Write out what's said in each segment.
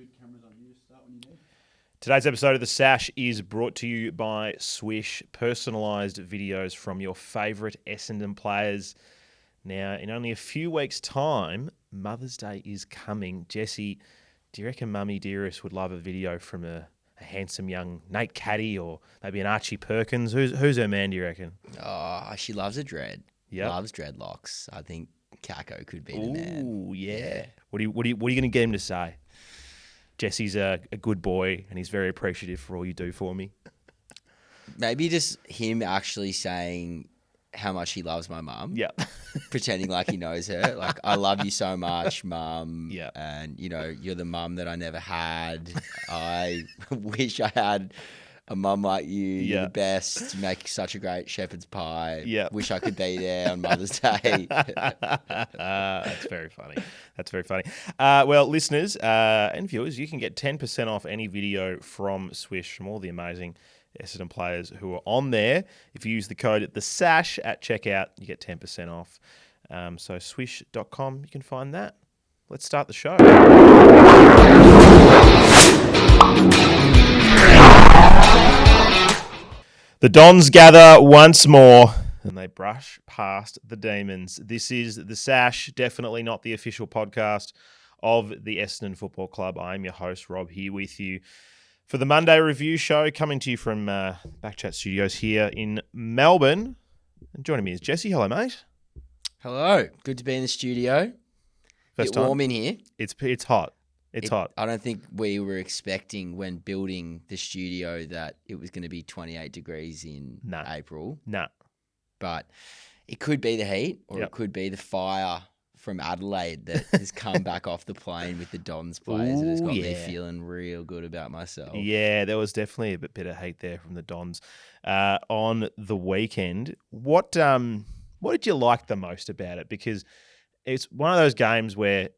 good. Cameras on you to start when you need. Today's episode of The Sash is brought to you by Swish, personalised videos from your favourite Essendon players. Now, in only a few weeks' time, Mother's Day is coming. Jesse, do you reckon Mummy Dearest would love a video from a handsome young Nate Caddy or maybe an Archie Perkins? Who's her man, do you reckon? Oh, she loves a dread. Yep. Loves dreadlocks. I think Kako could be the man. Ooh, yeah. What are you going to get him to say? Jesse's a good boy and he's very appreciative for all you do for me. Maybe just him actually saying how much he loves my mum. Yeah. Pretending like he knows her. Like, I love you so much, mum. Yeah. And, you know, you're the mum that I never had. I wish I had a mum like you. Yeah. You're the best. You make such a great shepherd's pie. Yeah. Wish I could be there on Mother's Day. That's very funny. That's very funny. Well, listeners and viewers, you can get 10% off any video from Swish, from all the amazing Essendon players who are on there. If you use the code TheSash at checkout, you get 10% off. So swish.com, you can find that. Let's start the show. The Dons gather once more and they brush past the Demons. This is The Sash, definitely not the official podcast of the Essendon Football Club. I am your host, Rob, here with you for the Monday review show, coming to you from Backchat Studios here in Melbourne. And joining me is Jesse. Hello, mate. Hello. Good to be in the studio. First Bit time. warm in here. It's hot. It's hot. I don't think we were expecting when building the studio that it was going to be 28 degrees in April. Nah. But it could be the heat or it could be the fire from Adelaide that has come back off the plane with the Dons players and has got me feeling real good about myself. Yeah, there was definitely a bit of heat there from the Dons on the weekend. What did you like the most about it? Because it's one of those games where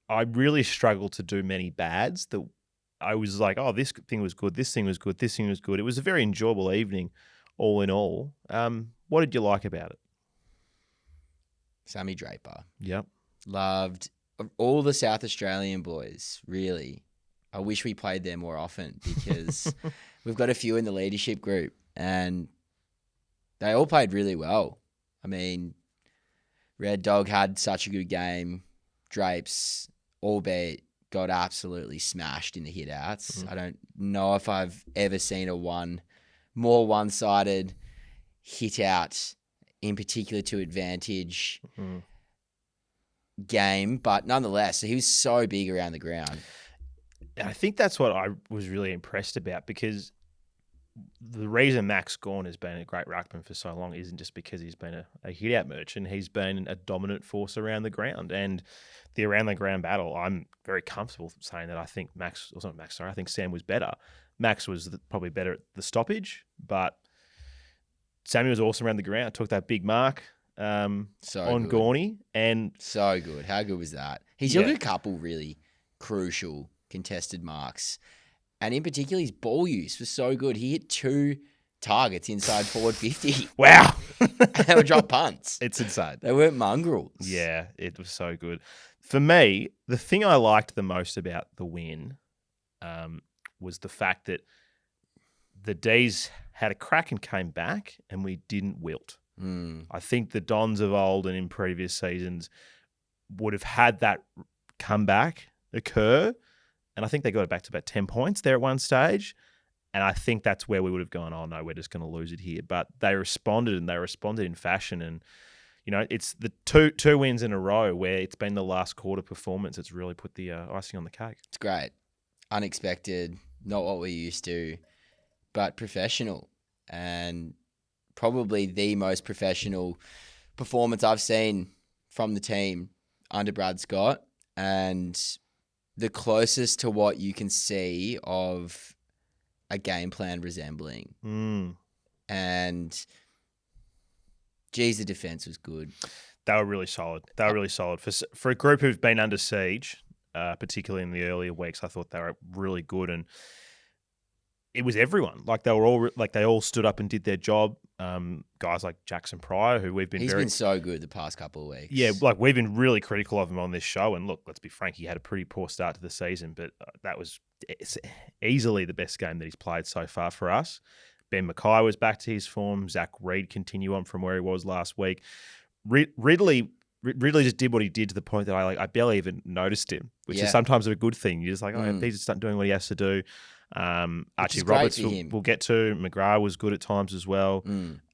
I really struggled to do many bads. That I was like, oh, this thing was good, this thing was good, this thing was good. It was a very enjoyable evening, all in all. What did you like about it? Sammy Draper. Yep. Loved all the South Australian boys, really. I wish we played there more often because we've got a few in the leadership group and they all played really well. I mean, Red Dog had such a good game. Drapes, albeit got absolutely smashed in the hit-outs. I don't know if I've ever seen a more one-sided hit-out, in particular to advantage game, but nonetheless, he was so big around the ground. And I think that's what I was really impressed about, because the reason Max Gawn has been a great ruckman for so long isn't just because he's been a hit-out merchant. He's been a dominant force around the ground. And the around-the-ground battle, I'm very comfortable saying that I think I think Sam was better. Max was probably better at the stoppage, but Sammy was awesome around the ground, took that big mark on Gawney. And so good. How good was that? He's took a couple really crucial contested marks. And in particular, his ball use was so good. He hit 2 targets inside forward 50. Wow. They were drop punts. It's insane. They weren't mongrels. Yeah, it was so good. For me, the thing I liked the most about the win was the fact that the Dees had a crack and came back and we didn't wilt. I think the Dons of old and in previous seasons would have had that comeback occur. And I think they got it back to about 10 points there at one stage. And I think that's where we would have gone, oh, no, we're just going to lose it here. But they responded, and they responded in fashion. And, you know, it's the two wins in a row where it's been the last quarter performance that's really put the icing on the cake. It's great. Unexpected, not what we're used to, but professional. And probably the most professional performance I've seen from the team under Brad Scott. And the closest to what you can see of a game plan resembling. And, geez, the defense was good. They were really solid. For a group who've been under siege, particularly in the earlier weeks, I thought they were really good. And it was everyone. Like they all stood up and did their job. Guys like Jackson Pryor, who we've been He's been so good the past couple of weeks. Yeah, like we've been really critical of him on this show. And look, let's be frank, he had a pretty poor start to the season, but that was easily the best game that he's played so far for us. Ben Mackay was back to his form. Zach Reed continue on from where he was last week. Ridley just did what he did to the point that I barely even noticed him, which is sometimes a good thing. You're just like, he's just not doing what he has to do. Archie Roberts we'll get to. McGrath was good at times as well.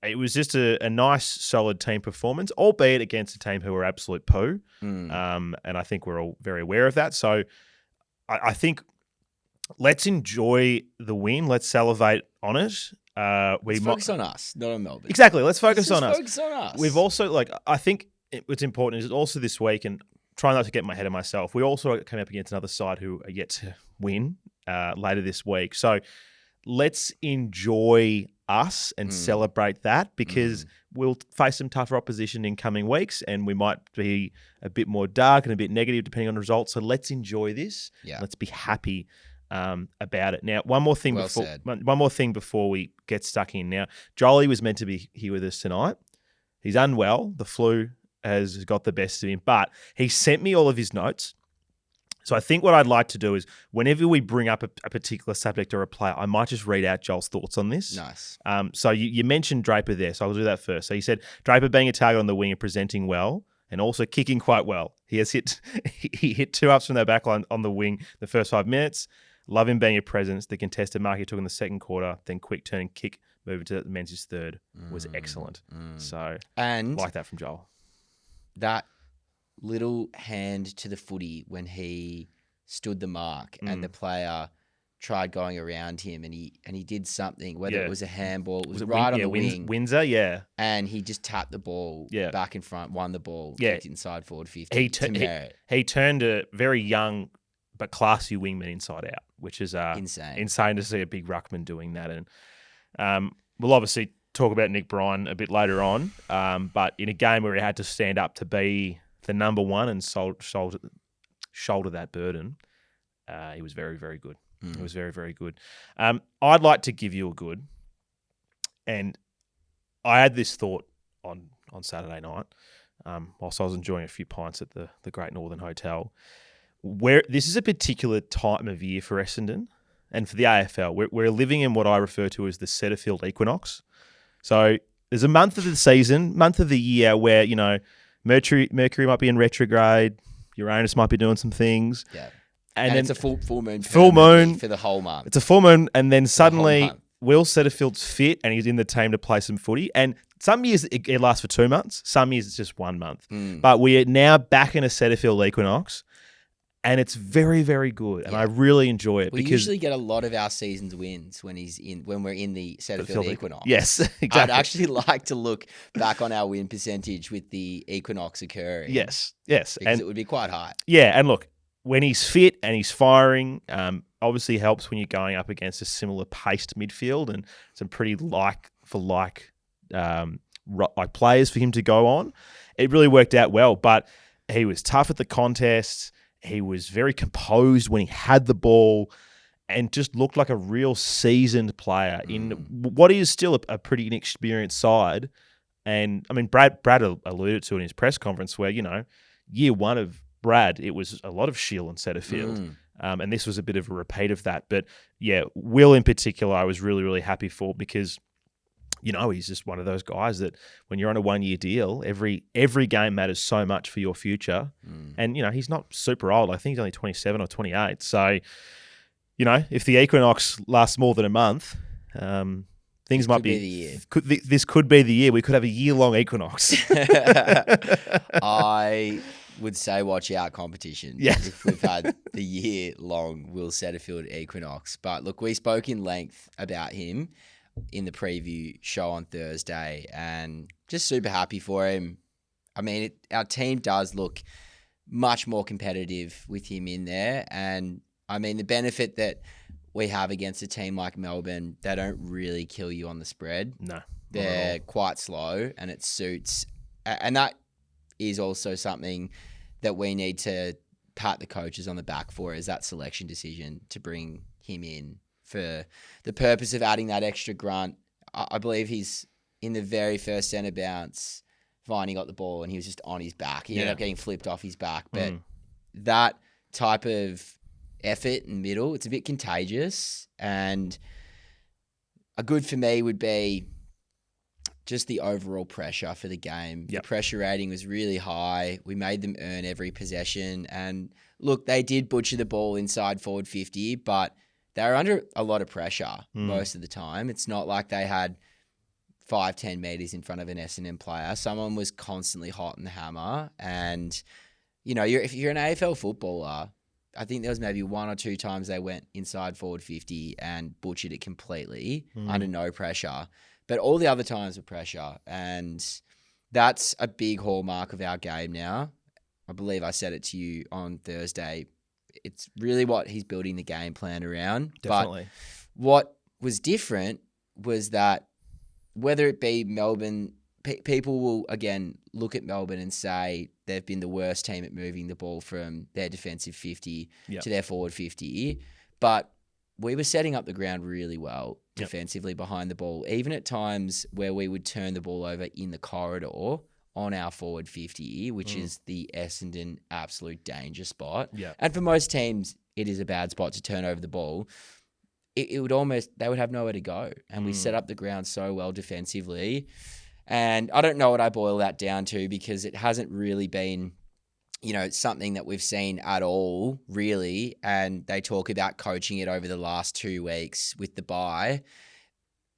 It was just a nice, solid team performance, albeit against a team who were absolute poo. And I think we're all very aware of that. So I think let's enjoy the win. Let's salivate on it. Let's focus on us, not on Melbourne. Exactly. Let's focus on us. Focus on us. We've also, I think what's important is also this week, and try not to get my head of myself, we also came up against another side who are yet to win later this week. So let's enjoy us and celebrate that, because we'll face some tougher opposition in coming weeks, and we might be a bit more dark and a bit negative depending on the results. So let's enjoy this. Yeah. Let's be happy about it. Now, one more thing before we get stuck in. Now, Jolie was meant to be here with us tonight. He's unwell. The flu has got the best of him, but he sent me all of his notes. So I think what I'd like to do is whenever we bring up a particular subject or a player, I might just read out Joel's thoughts on this. Nice. So you mentioned Draper there, so I'll do that first. So you said Draper being a target on the wing and presenting well, and also kicking quite well. He hit 2 ups from their back line on the wing the first 5 minutes. Love him being a presence. The contested mark he took in the second quarter, then quick turn and kick, moving to the men's third, was excellent. So and like that from Joel. That little hand to the footy when he stood the mark and the player tried going around him and he did something, whether it was a handball, it was right on the wing. Windsor, yeah. And he just tapped the ball back in front, won the ball, kicked inside forward 50. He turned a very young but classy wingman inside out, which is insane to see a big ruckman doing that. And we'll obviously talk about Nick Bryan a bit later on, but in a game where he had to stand up to be the number one and shoulder that burden, he was very, very good. It was very, very good. I'd like to give you a good, and I had this thought on Saturday night whilst I was enjoying a few pints at the Great Northern Hotel, where this is a particular time of year for Essendon and for the AFL. We're living in what I refer to as the Setterfield Equinox. So there's a month of the season, month of the year where, Mercury might be in retrograde, Uranus might be doing some things. Yeah. And then it's a full moon. Full moon. For the whole month. It's a full moon, and then suddenly Will Setterfield's fit and he's in the team to play some footy. And some years it lasts for 2 months, some years it's just 1 month. But we are now back in a Setterfield Equinox, and it's very, very good, and I really enjoy it. We usually get a lot of our season's wins when we're in the Setterfield Equinox. Yes, exactly. I'd actually like to look back on our win percentage with the Equinox occurring. Yes, because it would be quite high. Yeah, and look, when he's fit and he's firing, obviously helps when you're going up against a similar paced midfield and some pretty like players for him to go on. It really worked out well, but he was tough at the contest. He was very composed when he had the ball and just looked like a real seasoned player in what is still a pretty inexperienced side. And, I mean, Brad alluded to in his press conference where, year one of Brad, it was a lot of Shield and Setterfield. And this was a bit of a repeat of that. But, yeah, Will in particular I was really, really happy for because he's just one of those guys that when you're on a 1-year deal, every game matters so much for your future. And, he's not super old. I think he's only 27 or 28. So, if the Equinox lasts more than a month, things might be the year. This could be the year. We could have a year-long Equinox. I would say watch out competition. Yeah. If we've had the year-long Will Setterfield Equinox. But, look, we spoke in length about him in the preview show on Thursday and just super happy for him. I mean, our team does look much more competitive with him in there. And I mean, the benefit that we have against a team like Melbourne, they don't really kill you on the spread. No. They're quite slow and it suits. And that is also something that we need to pat the coaches on the back for, is that selection decision to bring him in for the purpose of adding that extra grunt. I believe he's in the very first centre bounce. Viney got the ball and he was just on his back. He ended up getting flipped off his back. But that type of effort in middle, it's a bit contagious. And a good for me would be just the overall pressure for the game. Yep. The pressure rating was really high. We made them earn every possession. And look, they did butcher the ball inside forward 50, but they were under a lot of pressure most of the time. It's not like they had 5-10 metres in front of an Essendon player. Someone was constantly hot in the hammer. And, you know, if you're an AFL footballer, I think there was maybe 1 or 2 times they went inside forward 50 and butchered it completely under no pressure. But all the other times were pressure. And that's a big hallmark of our game now. I believe I said it to you on Thursday. It's really what he's building the game plan around. Definitely. But what was different was that whether it be Melbourne, people will, again, look at Melbourne and say they've been the worst team at moving the ball from their defensive 50 to their forward 50. But we were setting up the ground really well defensively behind the ball, even at times where we would turn the ball over in the corridor on our forward 50, which is the Essendon absolute danger spot. Yeah. And for most teams, it is a bad spot to turn over the ball. It would almost, they would have nowhere to go. And we set up the ground so well defensively. And I don't know what I boil that down to because it hasn't really been, you know, something that we've seen at all, really. And they talk about coaching it over the last 2 weeks with the bye.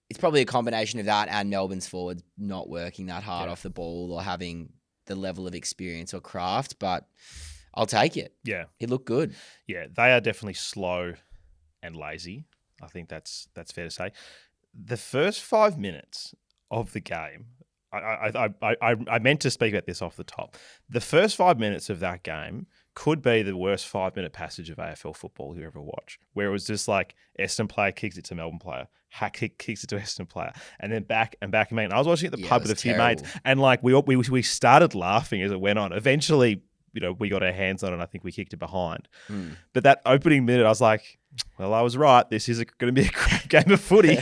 It's probably a combination of that and Melbourne's forwards not working that hard off the ball or having the level of experience or craft, but I'll take it. Yeah. It looked good. Yeah, they are definitely slow and lazy. I think that's fair to say. The first 5 minutes of the game, I meant to speak about this off the top. The first 5 minutes of that game could be the worst 5-minute passage of AFL football you ever watched, where it was just like Essendon player kicks it to Melbourne player, hack kicks it to Essendon player, and then back and back. And I was watching at the pub with a few mates, and like we started laughing as it went on. Eventually, you know, we got our hands on it and I think we kicked it behind. But that opening minute, I was like, well, I was right. This is going to be a crap game of footy.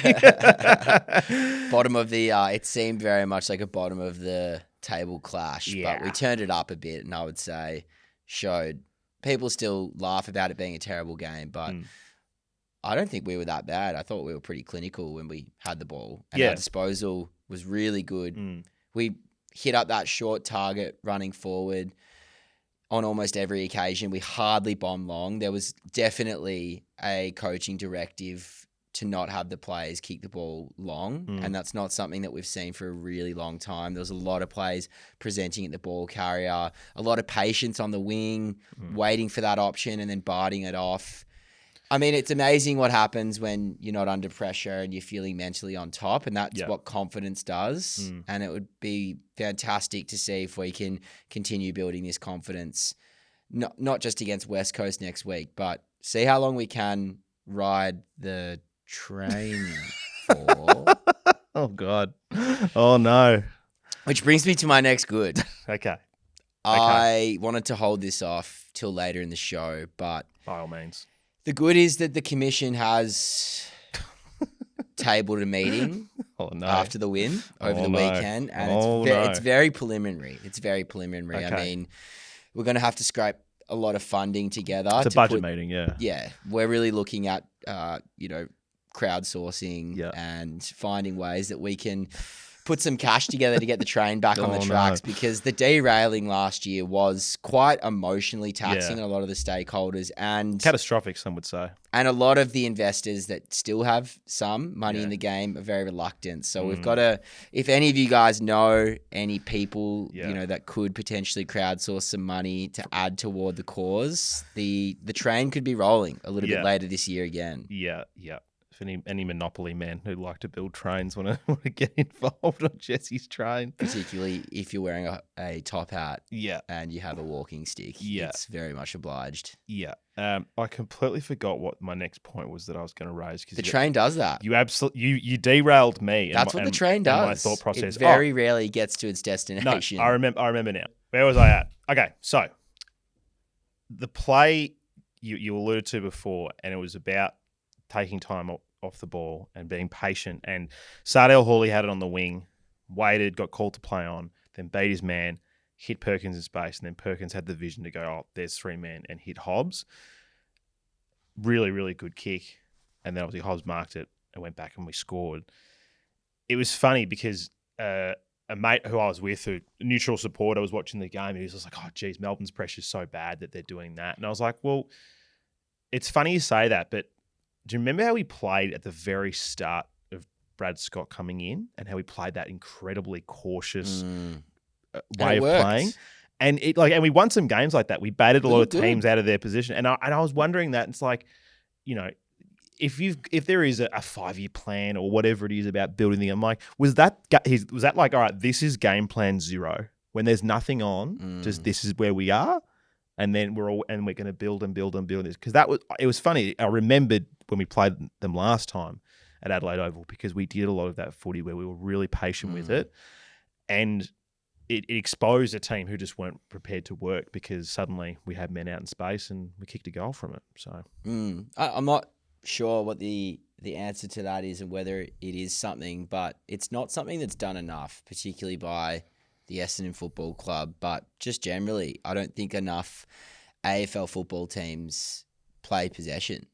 Bottom of the, it seemed very much like a bottom of the table clash, but we turned it up a bit and I would say showed people still laugh about it being a terrible game, but I don't think we were that bad. I thought we were pretty clinical when we had the ball and our disposal was really good. We hit up that short target running forward on almost every occasion. We hardly bombed long. There was definitely a coaching directive to not have the players kick the ball long, and that's not something that we've seen for a really long time. There was a lot of plays presenting at the ball carrier, a lot of patience on the wing, waiting for that option and then biting it off. I mean, it's amazing what happens when you're not under pressure and you're feeling mentally on top, and that's what confidence does. And it would be fantastic to see if we can continue building this confidence, not just against West Coast next week, but see how long we can ride the train for. Oh, God. Oh, no. Which brings me to my next good. Okay. I wanted to hold this off till later in the show, but by all means. The good is that the commission has tabled a meeting after the win over the weekend, and it's very preliminary. It's very preliminary. Okay. I mean, we're going to have to scrape a lot of funding together. It's a budget meeting, yeah. Yeah, we're really looking at, crowdsourcing and finding ways that we can put some cash together to get the train back on the tracks, because the derailing last year was quite emotionally taxing on a lot of the stakeholders and catastrophic, some would say. And a lot of the investors that still have some money in the game are very reluctant. So we've got to, if any of you guys know any people, that could potentially crowdsource some money to add toward the cause, the train could be rolling a little bit later this year again. Yeah, yeah. If any Monopoly men who like to build trains want to get involved on Jesse's train. Particularly if you're wearing a top hat and you have a walking stick. Yeah. It's very much obliged. Yeah. I completely forgot what my next point was that I was going to raise. The train does that. You derailed me. That's what the train does. My thought process. It very rarely gets to its destination. No, I remember now. Where was I at? Okay, so the play you alluded to before, and it was about taking time off the ball and being patient. And Sardell Hawley had it on the wing, waited, got called to play on, then beat his man, hit Perkins in space, and then Perkins had the vision to go, oh, there's 3 men, and hit Hobbs. Really, really good kick. And then obviously Hobbs marked it and went back and we scored. It was funny because a mate who I was with, a neutral supporter, was watching the game. He was just like, oh, geez, Melbourne's pressure's so bad that they're doing that. And I was like, well, it's funny you say that, but do you remember how we played at the very start of Brad Scott coming in and how we played that incredibly cautious way of playing? And and we won some games like that. We batted a lot of teams out of their position. And I was wondering that. It's like, if there is a 5-year plan or whatever it is about building the game, like, was that like, all right, this is game plan 0 when there's nothing on, just this is where we are, and then we're going to build and build and build this, because it was funny. I remembered when we played them last time at Adelaide Oval, because we did a lot of that footy where we were really patient with it, and it exposed a team who just weren't prepared to work, because suddenly we had men out in space and we kicked a goal from it. So I'm not sure what the answer to that is and whether it is something, but it's not something that's done enough, particularly by the Essendon Football Club, but just generally, I don't think enough AFL football teams play possession.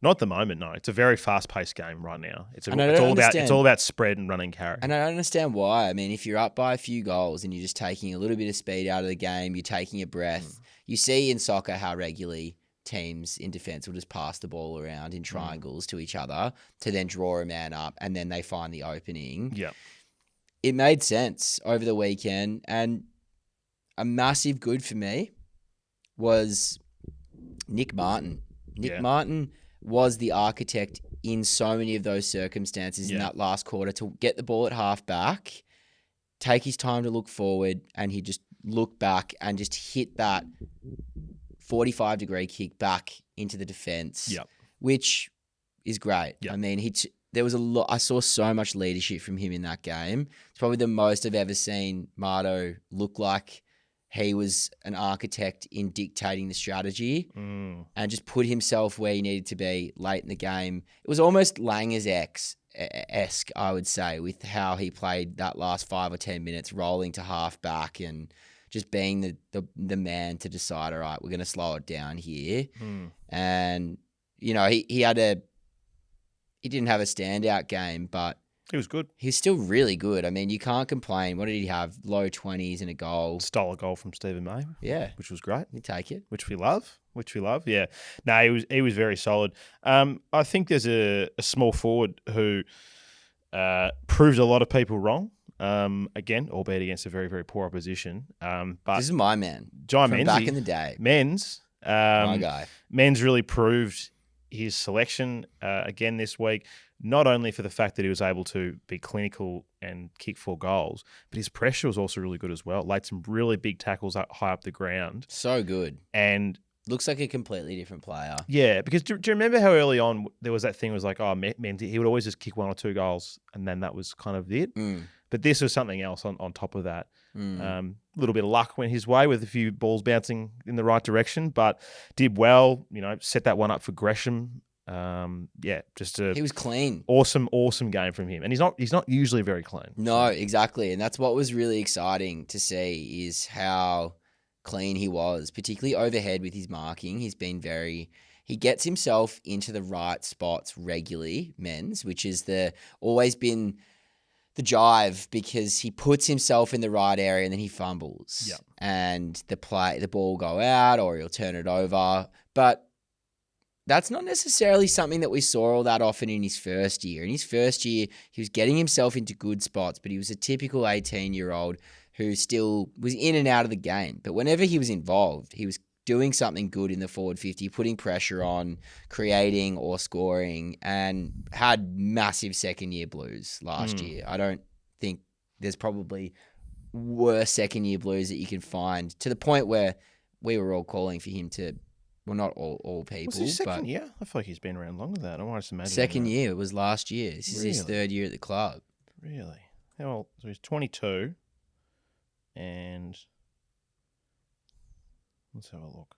Not at the moment, no. It's a very fast-paced game right now. It's all about spread and running carry. And I don't understand why. I mean, if you're up by a few goals and you're just taking a little bit of speed out of the game, you're taking a breath. You see in soccer how regularly teams in defence will just pass the ball around in triangles to each other to then draw a man up, and then they find the opening. Yeah. It made sense over the weekend, and a massive good for me was Nick Martin. Nick Martin was the architect in so many of those circumstances in that last quarter, to get the ball at half back, take his time to look forward, and he just looked back and just hit that 45-degree kick back into the defence, which is great. Yep. I mean, there was a lot. I saw so much leadership from him in that game. It's probably the most I've ever seen Marto look like he was an architect in dictating the strategy and just put himself where he needed to be late in the game. It was almost Langers-esque, I would say, with how he played that last 5 or 10 minutes, rolling to half back and just being the man to decide, all right, we're going to slow it down here. And, he didn't have a standout game, but he was good. He's still really good. I mean, you can't complain. What did he have? Low 20s and a goal. Stole a goal from Stephen May. Yeah. Which was great. You take it. Which we love. Yeah. No, he was very solid. I think there's a small forward who proved a lot of people wrong. Again, albeit against a very, very poor opposition. But this is my man. Jai from Menzies, back in the day. My guy. Menz really proved his selection again this week, not only for the fact that he was able to be clinical and kick 4 goals, but his pressure was also really good as well. Laid some really big tackles high up the ground. So good. And looks like a completely different player. Yeah, because do you remember how early on there was that thing, was like, Menz, he would always just kick 1 or 2 goals and then that was kind of it. But this was something else on top of that. A little bit of luck went his way with a few balls bouncing in the right direction, but did well, set that one up for Gresham. He was clean. Awesome game from him. And he's not usually very clean. No, exactly. And that's what was really exciting to see, is how clean he was, particularly overhead with his marking. He gets himself into the right spots regularly, Menz, which is always been the jive, because he puts himself in the right area and then he fumbles. Yep. And the ball will go out or he'll turn it over. But that's not necessarily something that we saw all that often in his first year. In his first year, he was getting himself into good spots, but he was a typical 18-year-old who still was in and out of the game. But whenever he was involved, he was doing something good in the forward 50, putting pressure on, creating or scoring, and had massive second-year blues last year. I don't think there's probably worse second-year blues that you can find, to the point where we were all calling for him to, well, not all people. Was his second year? I feel like he's been around longer than that. I want to imagine. Second year, it was last year. This is his third year at the club. Really? How old? So he's 22, and let's have a look.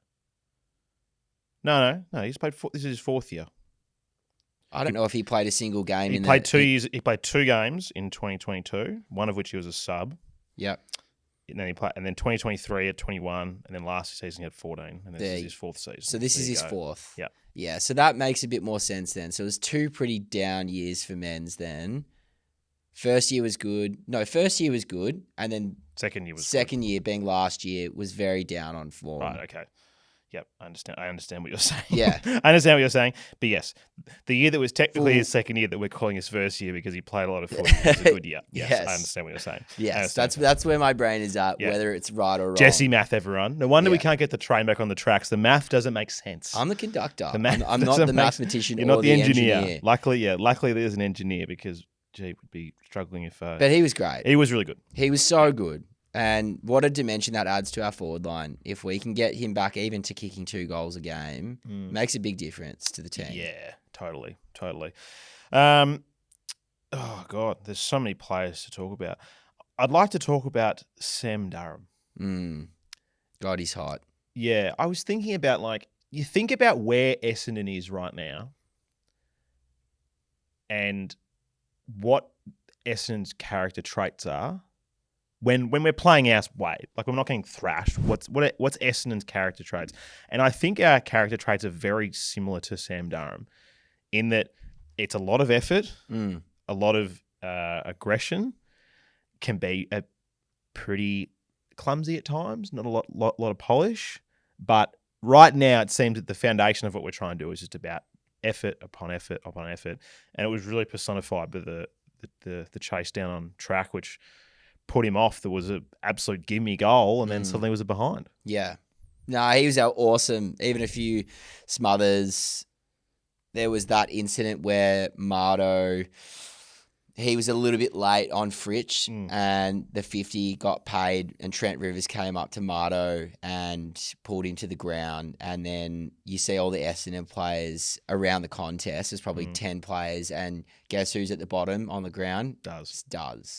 No. He's played. This is his 4th year. I don't know if he played a single game. He played 2 years. He played 2 games in 2022, one of which he was a sub. Yep. And then 2023 at 21, and then last season he had 14, and this is his 4th season. So this is his 4th. Yeah. Yeah, so that makes a bit more sense then. So it was 2 pretty down years for men's then. First year was good, and then second year was second year being last year was very down on form. Right, okay. Yep, I understand what you're saying. Yeah. I understand what you're saying. But yes, the year that was technically his second year that we're calling his first year because he played a lot of footy was a good year. Yes, I understand what you're saying. Yes, that's where my brain is at, whether it's right or wrong. Jesse math, everyone. No wonder we can't get the train back on the tracks. The math doesn't make sense. I'm the conductor. The math I'm not the mathematician You're not or the engineer. Luckily there's an engineer because G would be struggling if... But he was great. He was really good. He was so good. And what a dimension that adds to our forward line. If we can get him back even to kicking 2 goals a game, makes a big difference to the team. Yeah, totally. Oh, God, there's so many players to talk about. I'd like to talk about Sam Durham. God, he's hot. Yeah, I was thinking about, like, you think about where Essendon is right now and what Essendon's character traits are. When we're playing our way, like we're not getting thrashed, what's Essendon's character traits? And I think our character traits are very similar to Sam Durham in that it's a lot of effort, a lot of aggression, can be pretty clumsy at times, not a lot of polish. But right now it seems that the foundation of what we're trying to do is just about effort upon effort upon effort. And it was really personified by the chase down on track, which put him off. There was an absolute gimme goal, and then suddenly was a behind. Yeah. No, he was awesome. Even a few smothers. There was that incident where Mardo, he was a little bit late on Fritsch, and the 50 got paid, and Trent Rivers came up to Mardo and pulled him to the ground. And then you see all the Essendon players around the contest. There's probably 10 players, and guess who's at the bottom on the ground? Does.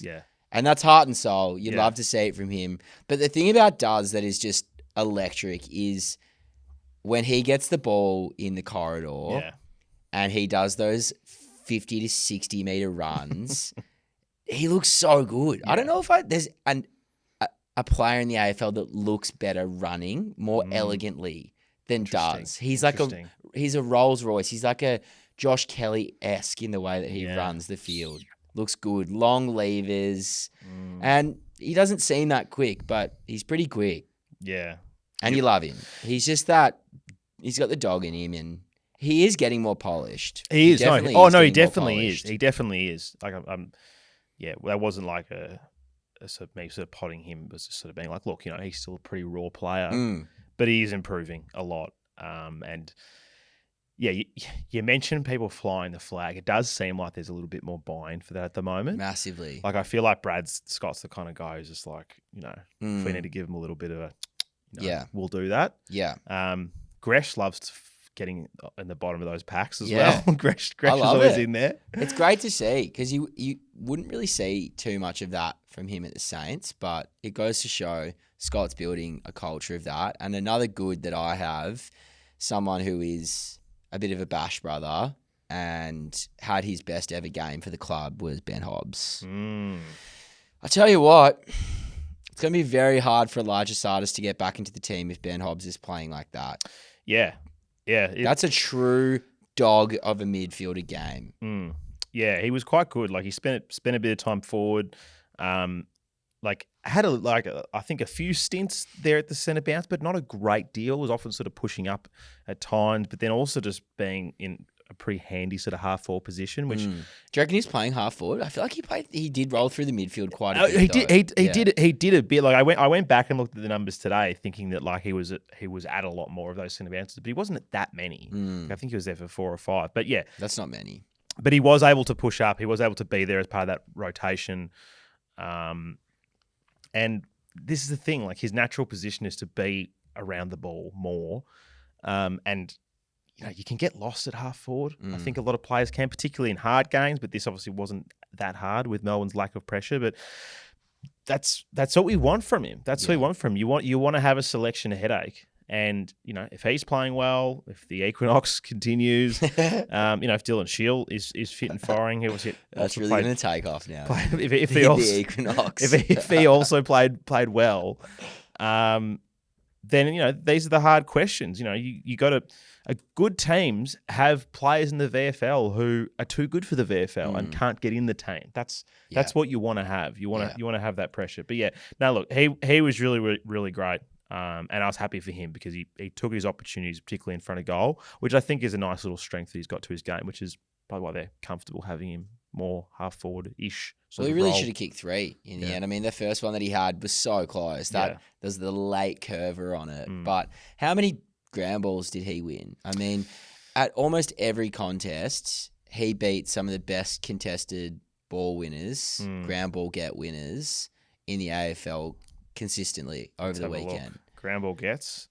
Yeah. And that's heart and soul. You'd love to see it from him. But the thing about Does that is just electric is when he gets the ball in the corridor and he does those 50 to 60 meter runs, he looks so good. I don't know if there's a player in the AFL that looks better running more elegantly than Does. He's like he's a Rolls Royce. He's like a Josh Kelly-esque in the way that he runs the field. Looks good. Long levers. And he doesn't seem that quick, but he's pretty quick. Yeah. And you love him. He's just that, he's got the dog in him, and he is getting more polished. He is. He definitely is. He definitely is. Like, that wasn't like a sort of me sort of potting him. It was just sort of being like, look, he's still a pretty raw player, but he is improving a lot. And yeah, you mentioned people flying the flag. It does seem like there's a little bit more buy-in for that at the moment. Massively. Like, I feel like Brad Scott's the kind of guy who's just like, if we need to give him a little bit of a, we'll do that. Yeah. Gresh loves getting in the bottom of those packs as well. Gresh is always in there. It's great to see because you wouldn't really see too much of that from him at the Saints, but it goes to show Scott's building a culture of that. And another good that I have, someone who is a bit of a bash brother and had his best ever game for the club, was Ben Hobbs. I tell you what, it's going to be very hard for Elijah Sardis to get back into the team if Ben Hobbs is playing like that. Yeah. That's a true dog of a midfielder game. Yeah, he was quite good. Like, he spent a bit of time forward. Had I think a few stints there at the centre bounce, but not a great deal. Was often sort of pushing up at times, but then also just being in a pretty handy sort of half forward position. Which do you reckon he's playing half forward? I feel like he did roll through the midfield quite a bit. He did a bit. Like, I went back and looked at the numbers today, thinking that like he was at a lot more of those centre bounces, but he wasn't at that many. I think he was there for 4 or 5. But yeah, that's not many. But he was able to push up. He was able to be there as part of that rotation. And this is the thing, like, his natural position is to be around the ball more. And, you can get lost at half forward. I think a lot of players can, particularly in hard games, but this obviously wasn't that hard with Melbourne's lack of pressure. But that's what we want from him. That's what we want from him. You want to have a selection headache. And, if he's playing well, if the Equinox continues, if Dylan Shield is fit and firing, he was hit. That's really going to take off now. If he the also, Equinox. if he also played well, then, these are the hard questions. You got to. Good teams have players in the VFL who are too good for the VFL and can't get in the team. That's what you want to have. You want to have that pressure. But yeah, no, look, he was really, really, really great. And I was happy for him because he took his opportunities, particularly in front of goal, which I think is a nice little strength that he's got to his game, which is probably why they're comfortable having him more half forward-ish. Well, he really should have kicked 3 in the end. I mean, the first one that he had was so close. There's the late curver on it. But how many ground balls did he win? I mean, at almost every contest, he beat some of the best contested ball winners, ground ball get winners in the AFL consistently over the weekend. Ground ball gets.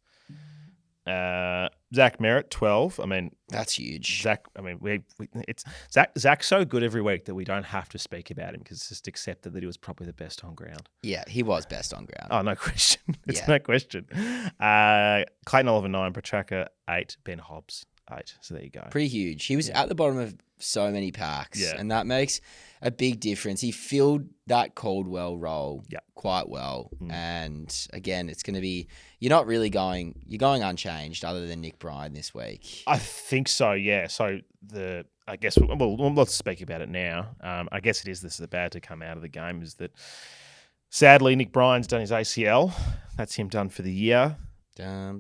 Zach Merritt, 12. I mean, that's huge. Zach, I mean, Zach's so good every week that we don't have to speak about him because it's just accepted that he was probably the best on ground. Yeah, he was best on ground. Oh, no question. No question. Clayton Oliver, 9. Petraka, 8. Ben Hobbs, 8. So there you go. Pretty huge. He was at the bottom of so many packs, and that makes a big difference. He filled that Caldwell role quite well, and again, it's going to be you're going unchanged other than Nick Bryan this week. I think so. Yeah. So I guess let's speak about it now. I guess this is the bad to come out of the game is that sadly Nick Bryan's done his ACL. That's him done for the year. Yeah,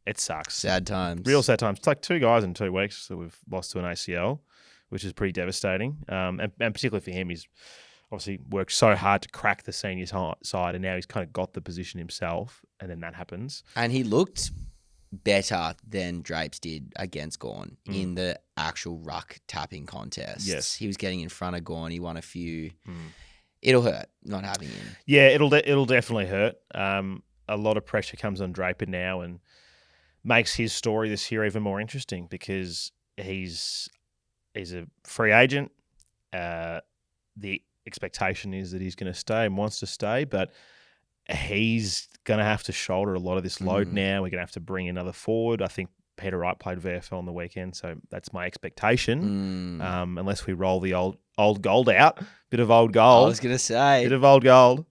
it sucks. Sad times. Real sad times. It's like 2 guys in 2 weeks that we've lost to an ACL, which is pretty devastating. And particularly for him, he's obviously worked so hard to crack the senior side, and now he's kind of got the position himself, and then that happens. And he looked better than Drapes did against Gawn in the actual ruck tapping contest. Yes. He was getting in front of Gawn. He won a few. It'll hurt not having him. Yeah, it'll definitely hurt. A lot of pressure comes on Draper now and makes his story this year even more interesting because he's a free agent. The expectation is that he's going to stay and wants to stay, but he's going to have to shoulder a lot of this load now. We're going to have to bring another forward. I think Peter Wright played VFL on the weekend, so that's my expectation. Unless we roll the old gold out. Bit of old gold. I was going to say. Bit of old gold.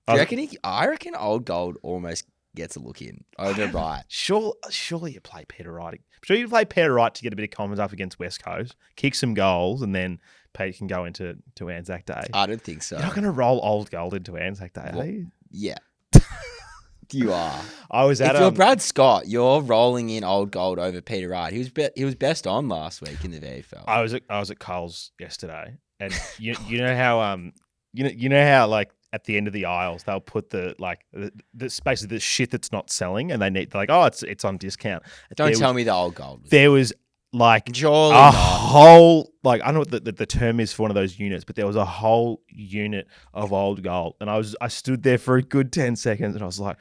I reckon old gold almost gets a look in over Wright. Surely you play Peter Wright. Sure you play Peter Wright to get a bit of confidence up against West Coast, kick some goals, and then Pete can go into Anzac Day. I don't think so. You're not going to roll old gold into Anzac Day, are you? Yeah. You are. If you're Brad Scott, you're rolling in old gold over Peter Wright. He was best on last week in the VFL. I was at Coles yesterday, and you know how you know how like at the end of the aisles they'll put the basically the shit that's not selling, and they're like, oh, it's on discount. Don't tell me the old gold. There was like Surely a whole I don't know what the term is for one of those units, but there was a whole unit of old gold, and I stood there for a good 10 seconds, and I was like,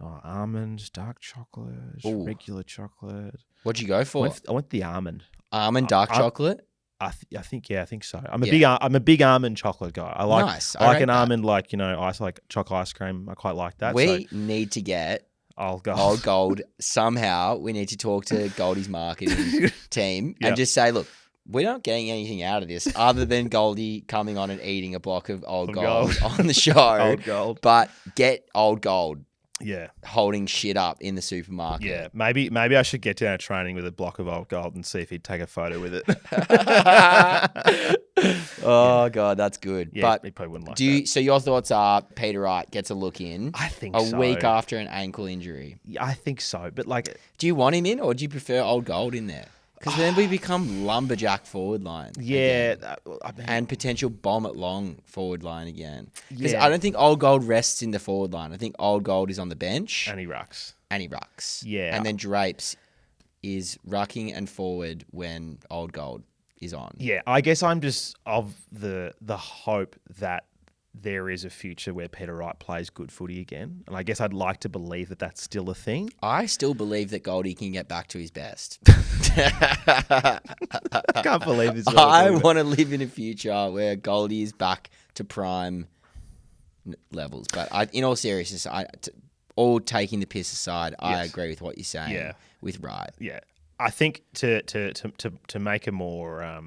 oh, almond, dark chocolate, regular chocolate. What'd you go for? I went the almond. Almond dark chocolate. I think so. I'm a big almond chocolate guy. I like an almond ice like chocolate ice cream. I quite like that. We need to get old gold. Old gold. Somehow we need to talk to Goldie's marketing team and just say, look, we're not getting anything out of this other than Goldie coming on and eating a block of old gold on the show. Old gold. But get old gold. Yeah. Holding shit up in the supermarket. Yeah. Maybe I should get down to training with a block of old gold and see if he'd take a photo with it. Oh, God, that's good. Yeah, but he probably wouldn't like that. So your thoughts are Peter Wright gets a look in I think a so. week after an ankle injury. Yeah, I think so. But do you want him in or do you prefer old gold in there? Because then we become lumberjack forward line. Yeah. And potential bomb at long forward line again. Because I don't think old gold rests in the forward line. I think old gold is on the bench. And he rucks. Yeah. And then Drapes is rucking and forward when old gold is on. Yeah. I guess I'm just of the hope that there is a future where Peter Wright plays good footy again. And I guess I'd like to believe that that's still a thing. I still believe that Goldie can get back to his best. I can't believe this. I want to live in a future where Goldie is back to prime levels. But in all seriousness, all taking the piss aside, I Yes. agree with what you're saying Yeah. with Wright. Yeah, I think to make a more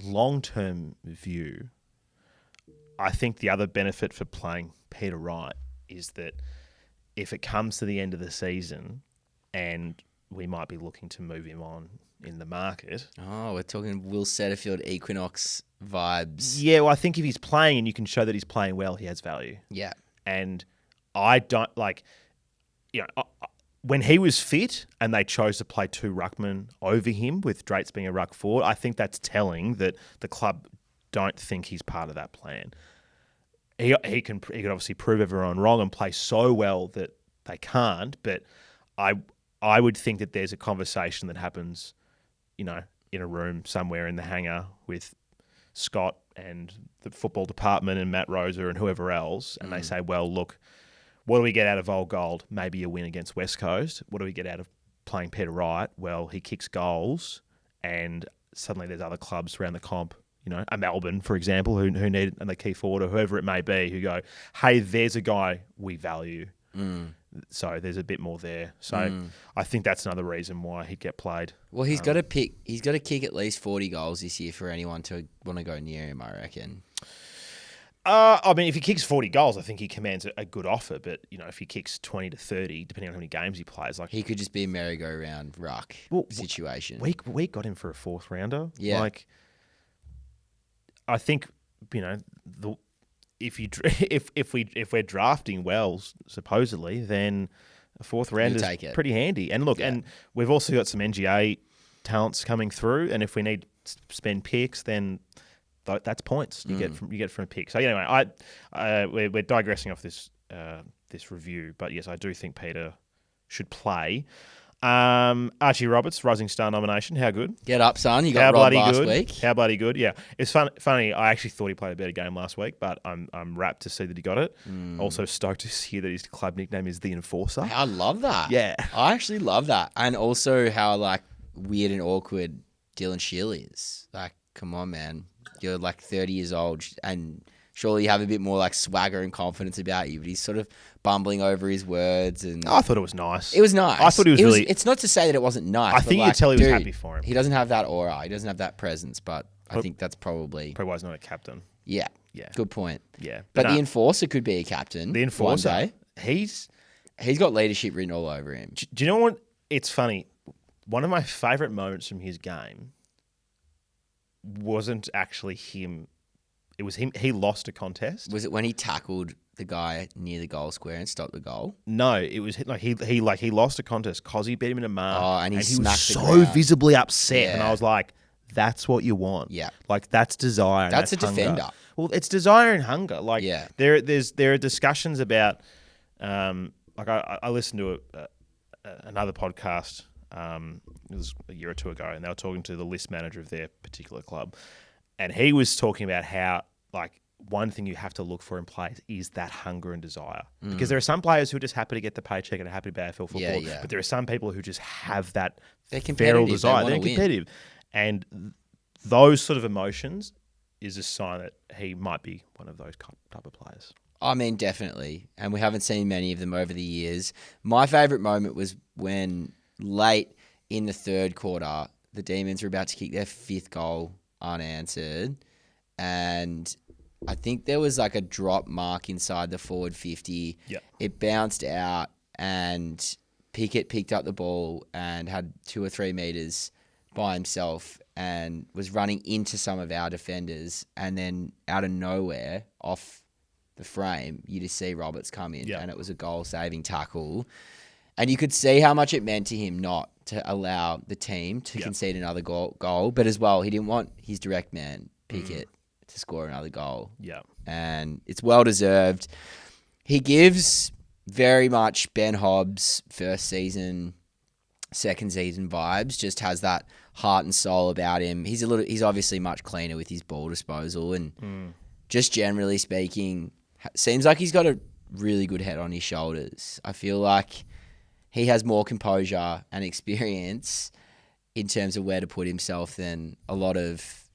long-term view, I think the other benefit for playing Peter Wright is that if it comes to the end of the season and we might be looking to move him on in the market. Oh, we're talking Will Setterfield Equinox vibes. Yeah, well, I think if he's playing and you can show that he's playing well, he has value. Yeah. And I don't when he was fit and they chose to play 2 ruckmen over him with Draits being a ruck forward, I think that's telling that the club don't think he's part of that plan. He can obviously prove everyone wrong and play so well that they can't, but I would think that there's a conversation that happens, in a room somewhere in the hangar with Scott and the football department and Matt Rosa and whoever else, and they say, well, look, what do we get out of Old Gold? Maybe a win against West Coast. What do we get out of playing Peter Wright? Well, he kicks goals, and suddenly there's other clubs around the comp, a Melbourne, for example, who need the key forward or whoever it may be, who go, hey, there's a guy we value. So there's a bit more there. So I think that's another reason why he'd get played. Well, he's got to pick. He's got to kick at least 40 goals this year for anyone to want to go near him, I reckon. I mean, if he kicks 40 goals, I think he commands a good offer. But, if he kicks 20 to 30, depending on how many games he plays, he could just be a merry-go-round ruck situation. We got him for a 4th rounder. Yeah. I think, if we're drafting well, supposedly, then a 4th round is pretty handy. And look, and we've also got some NGA talents coming through, and if we need to spend picks, then that's points you get from a pick. So anyway, we're digressing off this review, but yes, I do think Peter should play. Archie Roberts, Rising Star nomination. How good? Get up, son. You got robbed last week. How bloody good? Yeah, it's funny. I actually thought he played a better game last week, but I'm rapt to see that he got it. Also stoked to hear that his club nickname is the Enforcer. I love that. Yeah, I actually love that, and also how weird and awkward Dylan Shield is. Come on, man. You're 30 years old, and surely you have a bit more swagger and confidence about you, but he's sort of bumbling over his words. And I thought it was nice. It was nice. I thought he was really... It's not to say that it wasn't nice. I think you could tell he was happy for him. He doesn't have that aura. He doesn't have that presence, but I think that's probably why he's not a captain. Yeah. Yeah. Good point. Yeah. But the Enforcer could be a captain. The Enforcer. One day. He's got leadership written all over him. Do you know what? It's funny. One of my favourite moments from his game wasn't actually him. It was him. He lost a contest. Was it when he tackled the guy near the goal square and stopped the goal? No, it was he lost a contest because he beat him in a mark. Oh, and he was smacked so visibly upset, and I was like, "That's what you want. Yeah, that's desire. And that's a hunger. defender. Well, it's desire and hunger. There are discussions about. I listened to another podcast. It was a year or two ago, and they were talking to the list manager of their particular club, and he was talking about how one thing you have to look for in players is that hunger and desire. Because there are some players who are just happy to get the paycheck and are happy to be AFL football, but there are some people who just have that feral desire. They're competitive, and those sort of emotions is a sign that he might be one of those type of players. I mean, definitely, and we haven't seen many of them over the years. My favourite moment was when late in the third quarter, the Demons were about to kick their 5th goal unanswered, and I think there was a drop mark inside the forward 50. Yep. It bounced out, and Pickett picked up the ball and had 2 or 3 metres by himself and was running into some of our defenders, and then out of nowhere, off the frame, you just see Roberts come in, and it was a goal-saving tackle. And you could see how much it meant to him not to allow the team to concede another goal, but as well, he didn't want his direct man, Pickett, to score another goal. Yeah. And it's well-deserved. He gives very much Ben Hobbs' first season, second season vibes, just has that heart and soul about him. He's obviously much cleaner with his ball disposal, and just generally speaking, seems like he's got a really good head on his shoulders. I feel like he has more composure and experience in terms of where to put himself than a lot of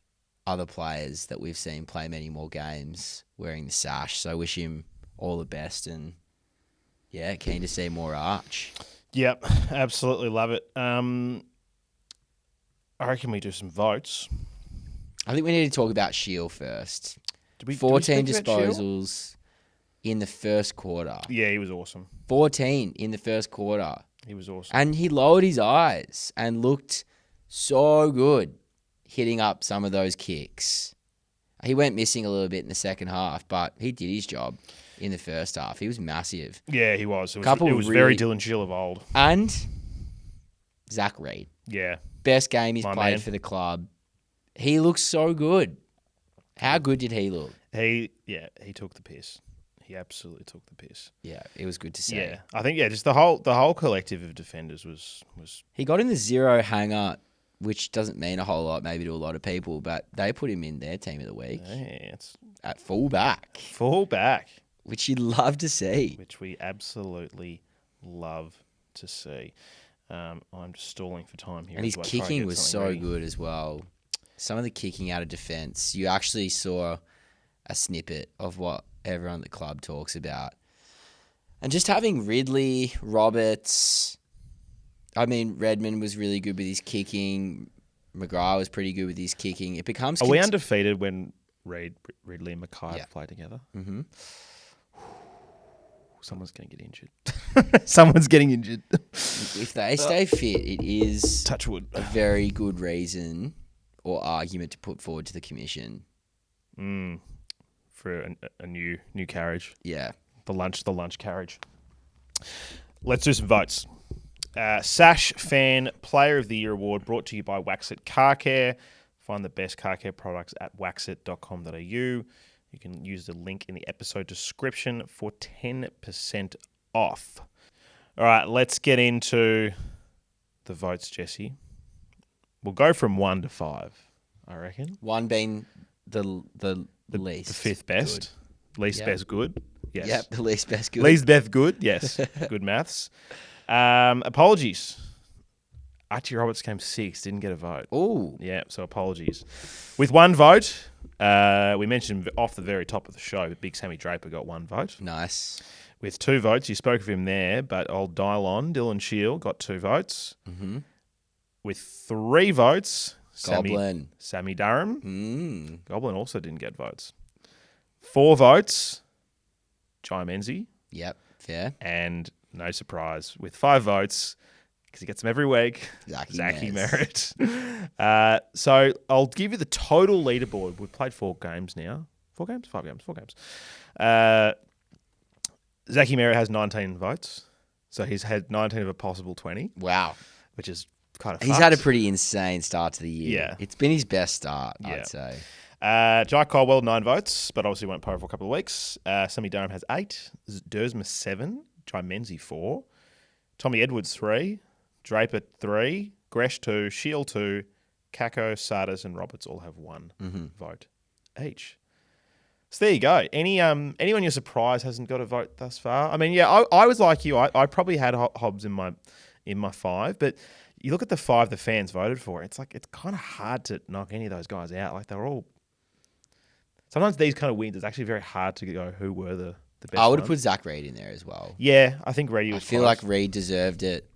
other players that we've seen play many more games wearing the sash. So I wish him all the best and, yeah, keen to see more Arch. Yep, absolutely love it. I reckon we do some votes. I think we need to talk about Shield first. Did we 14 speak about Shield? disposals in the first quarter. Yeah, he was awesome. 14 in the first quarter. He was awesome. And he lowered his eyes and looked so good hitting up some of those kicks. He went missing a little bit in the second half, but he did his job in the first half. He was massive. Yeah, he was. It was, Couple it was really- very Dylan Shield of old. And Zach Reid. Yeah. Best game he's My played man. for the club. He looks so good. How good did he look? He took the piss. He absolutely took the piss. Yeah, it was good to see. Yeah. I think, just the whole collective of defenders was He got in the zero hanger, which doesn't mean a whole lot maybe to a lot of people, but they put him in their team of the week it's at fullback, full back, which you'd love to see. which we absolutely love to see. I'm just stalling for time here. And his as I try and kicking get was something so ready. good as well. Some of the kicking out of defence, you actually saw a snippet of what everyone at the club talks about. And just having Ridley, Roberts, Redmond was really good with his kicking. McGrath was pretty good with his kicking. It becomes... Are we undefeated when Ridley and Mackay play together? Mm-hmm. Someone's going to get injured. Someone's getting injured. If they stay fit, it is Touch wood. a very good reason or argument to put forward to the commission. For a new carriage. Yeah. The lunch carriage. Let's do some votes. Sash Fan Player of the Year Award brought to you by Waxit Car Care. Find the best car care products at waxit.com.au. You can use the link in the episode description for 10% off. All right, let's get into the votes, Jesse. We'll go from 1 to 5, I reckon. 1 being the least. The fifth best. Least Yep. best good. Yes. Yep, the least best good. Least best good. Yes. Good maths. Apologies. Archie Roberts came 6th, didn't get a vote. Ooh. Yeah, so apologies. With 1 vote, we mentioned off the very top of the show, Big Sammy Draper got 1 vote. Nice. With 2 votes, you spoke of him there, but old Dylon, Dylan Shield, got 2 votes. Mm-hmm. With 3 votes, Goblin. Sammy Durham. Goblin also didn't get votes. 4 votes, Jai Menzies. Yep, fair. And no surprise, with 5 votes, because he gets them every week, Zachy Merritt. So I'll give you the total leaderboard. We've played 4 games now. 4 games? 5 games. 4 games. Zachy Merritt has 19 votes. So he's had 19 of a possible 20, Wow. which is kind of He's fucked. had a pretty insane start to the year. Yeah. It's been his best start, Yeah. I'd say. Jai Caldwell, 9 votes, but obviously won't play for a couple of weeks. Sammy Durham has 8. Dersma, 7. Jai Menzies, 4. Tommy Edwards, 3. Draper, 3. Gresh, 2. Shield, 2. Kako, Sardis, and Roberts all have 1 vote each. So there you go. Anyone you're surprised hasn't got a vote thus far? I mean, yeah, I was like you. I probably had Hobbs in my 5, but you look at the 5 the fans voted for. It's like it's kind of hard to knock any of those guys out. Like they're all. Sometimes these kind of wins, it's actually very hard to go who were the best. I would have ones. put Zach Reid in there as well. Yeah, I think Reedy was. I feel close. like Reid deserved it.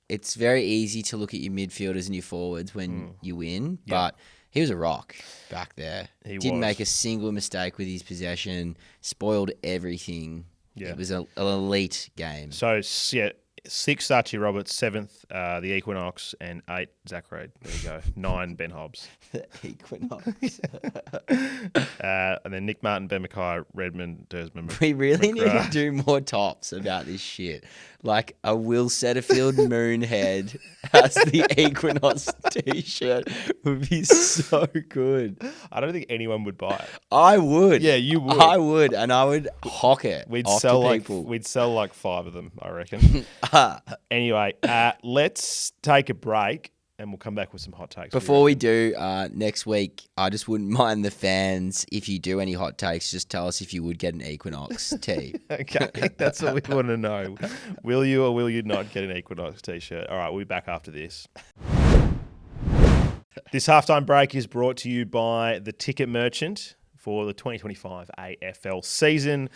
It's very easy to look at your midfielders and your forwards when you win, but he was a rock back there. He Didn't was. make a single mistake with his possession, spoiled everything. Yeah. It was an elite game. So yeah, 6 Archie Roberts, 7th the Equinox, and 8 Zach Reid. There you go. 9 Ben Hobbs. Equinox. And then Nick Martin, Ben Mackay, Redmond, Dersman. We really need to McGrath. do more tops about this shit. Like a Will Setterfield Moonhead as the Equinox t-shirt would be so good. I don't think anyone would buy it. I would. Yeah, you would. I would, and I would hock it. We'd off sell to like people. we'd sell like 5 of them, I reckon. Anyway, let's take a break and we'll come back with some hot takes. Before we do, next week, I just wouldn't mind the fans, if you do any hot takes, just tell us if you would get an Equinox tee. Okay, that's what we want to know. Will you or will you not get an Equinox t-shirt? All right, we'll be back after this. This halftime break is brought to you by the Ticket Merchant for the 2025 AFL season.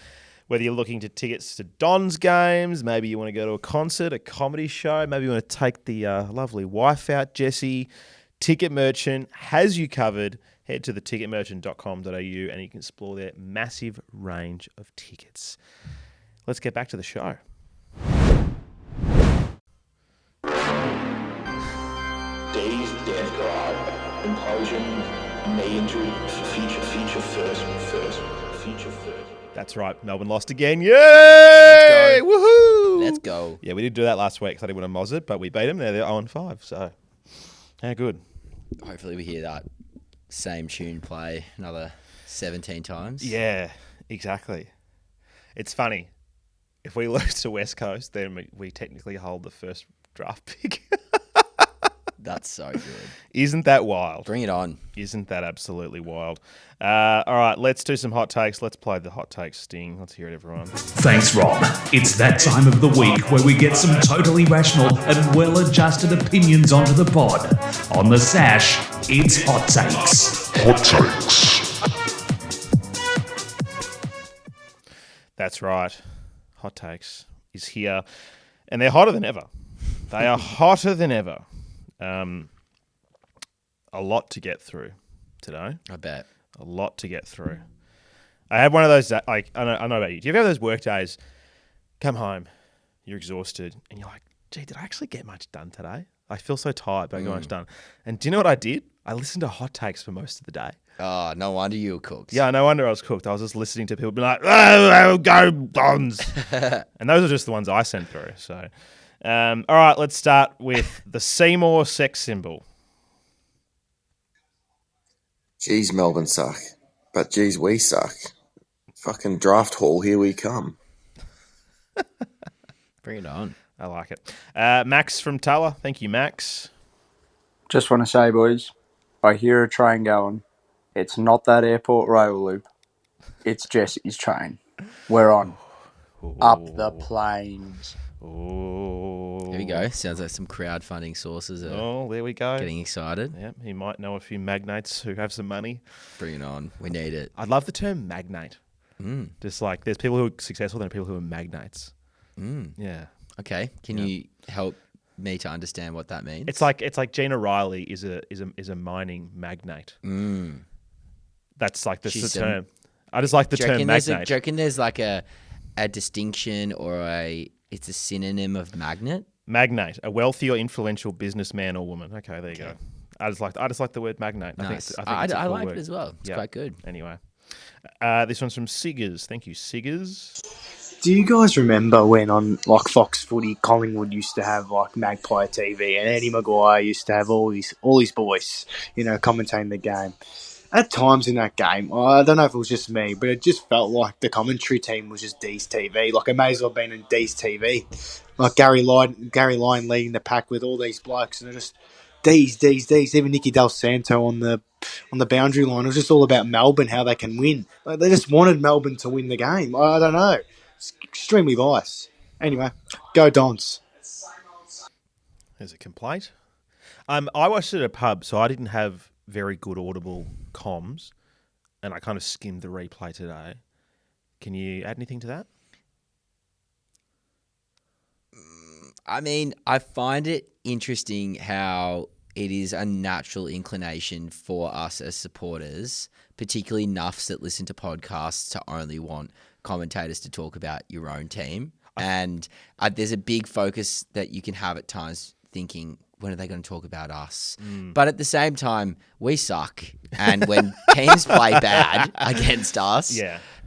Whether you're looking to tickets to Don's games, maybe you want to go to a concert, a comedy show, maybe you want to take the lovely wife out, Jessie, Ticket Merchant has you covered. Head to theticketmerchant.com.au and you can explore their massive range of tickets. Let's get back to the show. Dees, death guard, implosion, knee injury, future first. That's right. Melbourne lost again. Yay! Woohoo! Let's go. Yeah, we did do that last week because I didn't want to moz it, but we beat them. Now they're 0-5. So, how good. Hopefully we hear that same tune play another 17 times. Yeah, exactly. It's funny. If we lose to West Coast, then we technically hold the first draft pick. That's so good. Isn't that wild? Bring it on. Isn't that absolutely wild? All right, let's do some hot takes. Let's play the hot take sting. Let's hear it, everyone. Thanks, Rob. It's that time of the week where we get some totally rational and well-adjusted opinions onto the pod. On the Sash, it's Hot Takes. Hot takes. That's right. Hot takes is here. And they're hotter than ever. They are hotter than ever. A lot to get through today. I bet. A lot to get through. I had one of those, like, I don't know about you. Do you ever have those work days, come home, you're exhausted, and you're like, gee, did I actually get much done today? I feel so tired, but I got much done. And do you know what I did? I listened to hot takes for most of the day. Oh, no wonder you were cooked. Yeah, no wonder I was cooked. I was just listening to people be like, oh, go Dons. And those are just the ones I sent through. So, all right, let's start with the Seymour sex symbol. Geez, Melbourne suck. But geez, we suck. Fucking draft hall, here we come. Bring it on. I like it. Max from Tulla. Thank you, Max. Just want to say, boys, I hear a train going. It's not that airport rail loop. It's Jesse's train. We're on. Up the plains. Oh, Here we go. Sounds like some crowdfunding sources are Oh, there we go. getting excited. Yep, he might know a few magnates who have some money. Bring it on. We need it. I love the term magnate. Mm. Just like there's people who are successful, then people who are magnates. Mm. Yeah, Okay. Can you help me to understand what that means? it's like Gina Riley is a mining magnate. Mm. That's like the She's term. I just like the Do you term reckon magnate. do you reckon there's like a distinction or it's a synonym of magnet? Magnate, a wealthy or influential businessman or woman. Okay, there you go. I just like the word magnate. Nice. I think it's a cool like word. it as well. It's Yeah. quite good. Anyway, this one's from Siggers. Thank you, Siggers. Do you guys remember when on like Fox Footy, Collingwood used to have like Magpie TV, and Eddie Maguire used to have all his boys, commentating the game. At times in that game, I don't know if it was just me, but it just felt like the commentary team was just Dees TV. Like it may as well have been in Dees TV. Like Gary Lyon leading the pack with all these blokes, and it just Dees. Even Nicky Del Santo on the boundary line. It was just all about Melbourne, how they can win. Like, they just wanted Melbourne to win the game. I don't know. It's extremely biased. Anyway, go Dons. There's a complaint. I watched it at a pub, so I didn't have very good audible comms, and I kind of skimmed the replay today. Can you add anything to that? I mean, I find it interesting how it is a natural inclination for us as supporters, particularly nuffs that listen to podcasts, to only want commentators to talk about your own team. And there's a big focus that you can have at times thinking, when are they going to talk about us? But at the same time, we suck. And when teams play bad against us,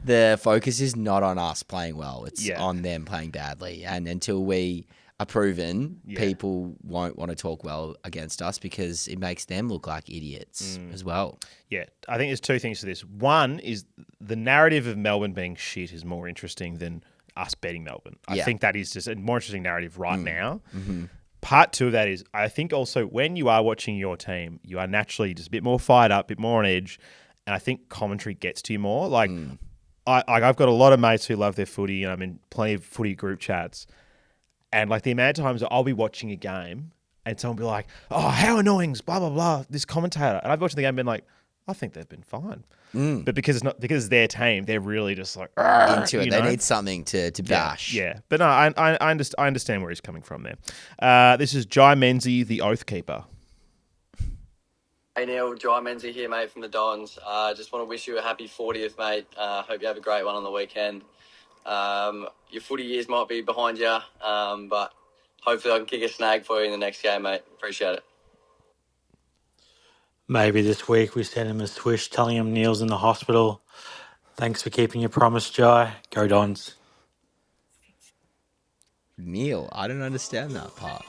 the focus is not on us playing well. It's on them playing badly. And until we are proven, people won't want to talk well against us because it makes them look like idiots as well. Yeah, I think there's two things to this. One is the narrative of Melbourne being shit is more interesting than us beating Melbourne. I think that is just a more interesting narrative right now. Mm-hmm. Part two of that is I think also when you are watching your team, you are naturally just a bit more fired up, a bit more on edge, and I think commentary gets to you more. Like I've got a lot of mates who love their footy, and I'm in plenty of footy group chats, and like the amount of times that I'll be watching a game and someone be like, "Oh, how annoying!" Blah blah blah. This commentator, and I've watched the game and been like, "I think they've been fine," but because it's their team, they're really just like into it. They need something to bash. Yeah, but no, I understand where he's coming from there. This is Jai Menzie, the Oath Keeper. Hey Neil, Jai Menzie here, mate, from the Dons. Just want to wish you a happy 40th, mate. Hope you have a great one on the weekend. Your footy years might be behind you, but hopefully I can kick a snag for you in the next game, mate. Appreciate it. Maybe this week we send him a swish telling him Neil's in the hospital. Thanks for keeping your promise, Jai. Go Dons. Neil, I don't understand that part.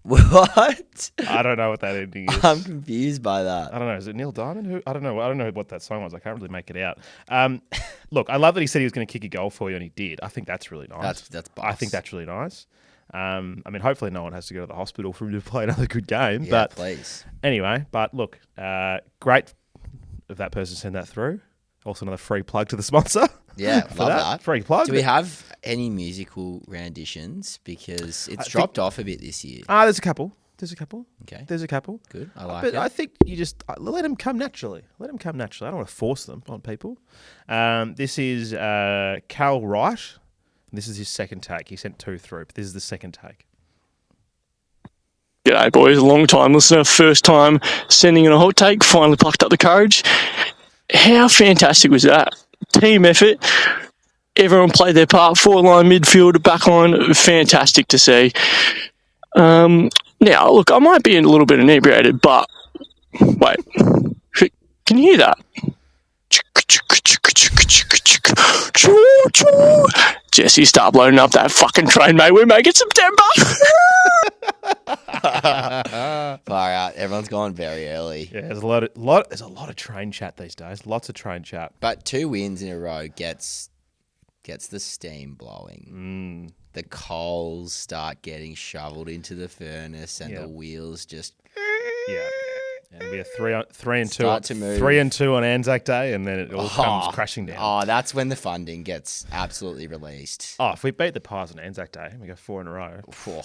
What? I don't know what that ending is. I'm confused by that. I don't know. Is it Neil Diamond? Who? I don't know. I don't know what that song was. I can't really make it out. Look, I love that he said he was going to kick a goal for you, and he did. I think that's really nice. That's boss. I think that's really nice. I mean, hopefully no one has to go to the hospital for him to play another good game. Yeah, but please. Anyway, but look, great of that person to send that through. Also, another free plug to the sponsor. Yeah, love that. Free plug. Do we have any musical renditions? Because it's dropped off a bit this year. There's a couple. Okay. There's a couple. Good. I like but it. I think you just let them come naturally. I don't want to force them on people. This is Cal Wright. This is his second take. He sent 2 through, but this is the second take. G'day, boys. Long time listener, first time sending in a hot take. Finally plucked up the courage. How fantastic was that? Team effort. Everyone played their part. Forward-line, midfield, backline. Fantastic to see. Now, look, I might be a little bit inebriated, but wait. Can you hear that? Jesse, start loading up that fucking train, mate. We're making September. Far out. Everyone's gone very early. Yeah, there's a lot of train chat these days. Lots of train chat. But 2 wins in a row gets the steam blowing. The coals start getting shoveled into the furnace, and the wheels just and it'll be a 3 and 2 start to move. 3 and 2 on Anzac Day, and then it all comes crashing down. Oh, that's when the funding gets absolutely released. Oh, if we beat the Pies on Anzac Day, we go 4 in a row.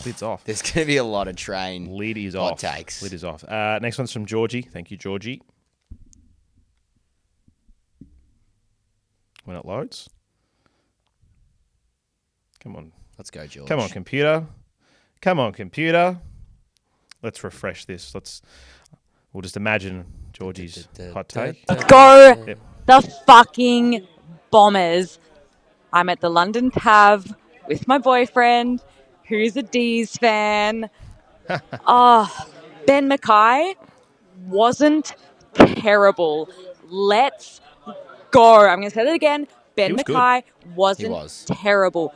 Lid's off. There's going to be a lot of train. Lid is hot off. takes. Lid is off. Next one's from Georgie. Thank you, Georgie. When it loads. Come on. Let's go, George. Come on, computer. Let's refresh this. We'll just imagine Georgie's hot take. Go the fucking Bombers. I'm at the London Tav with my boyfriend, who's a Dees fan. Ben Mackay wasn't terrible. Let's go. I'm going to say that again. Ben Mackay wasn't terrible.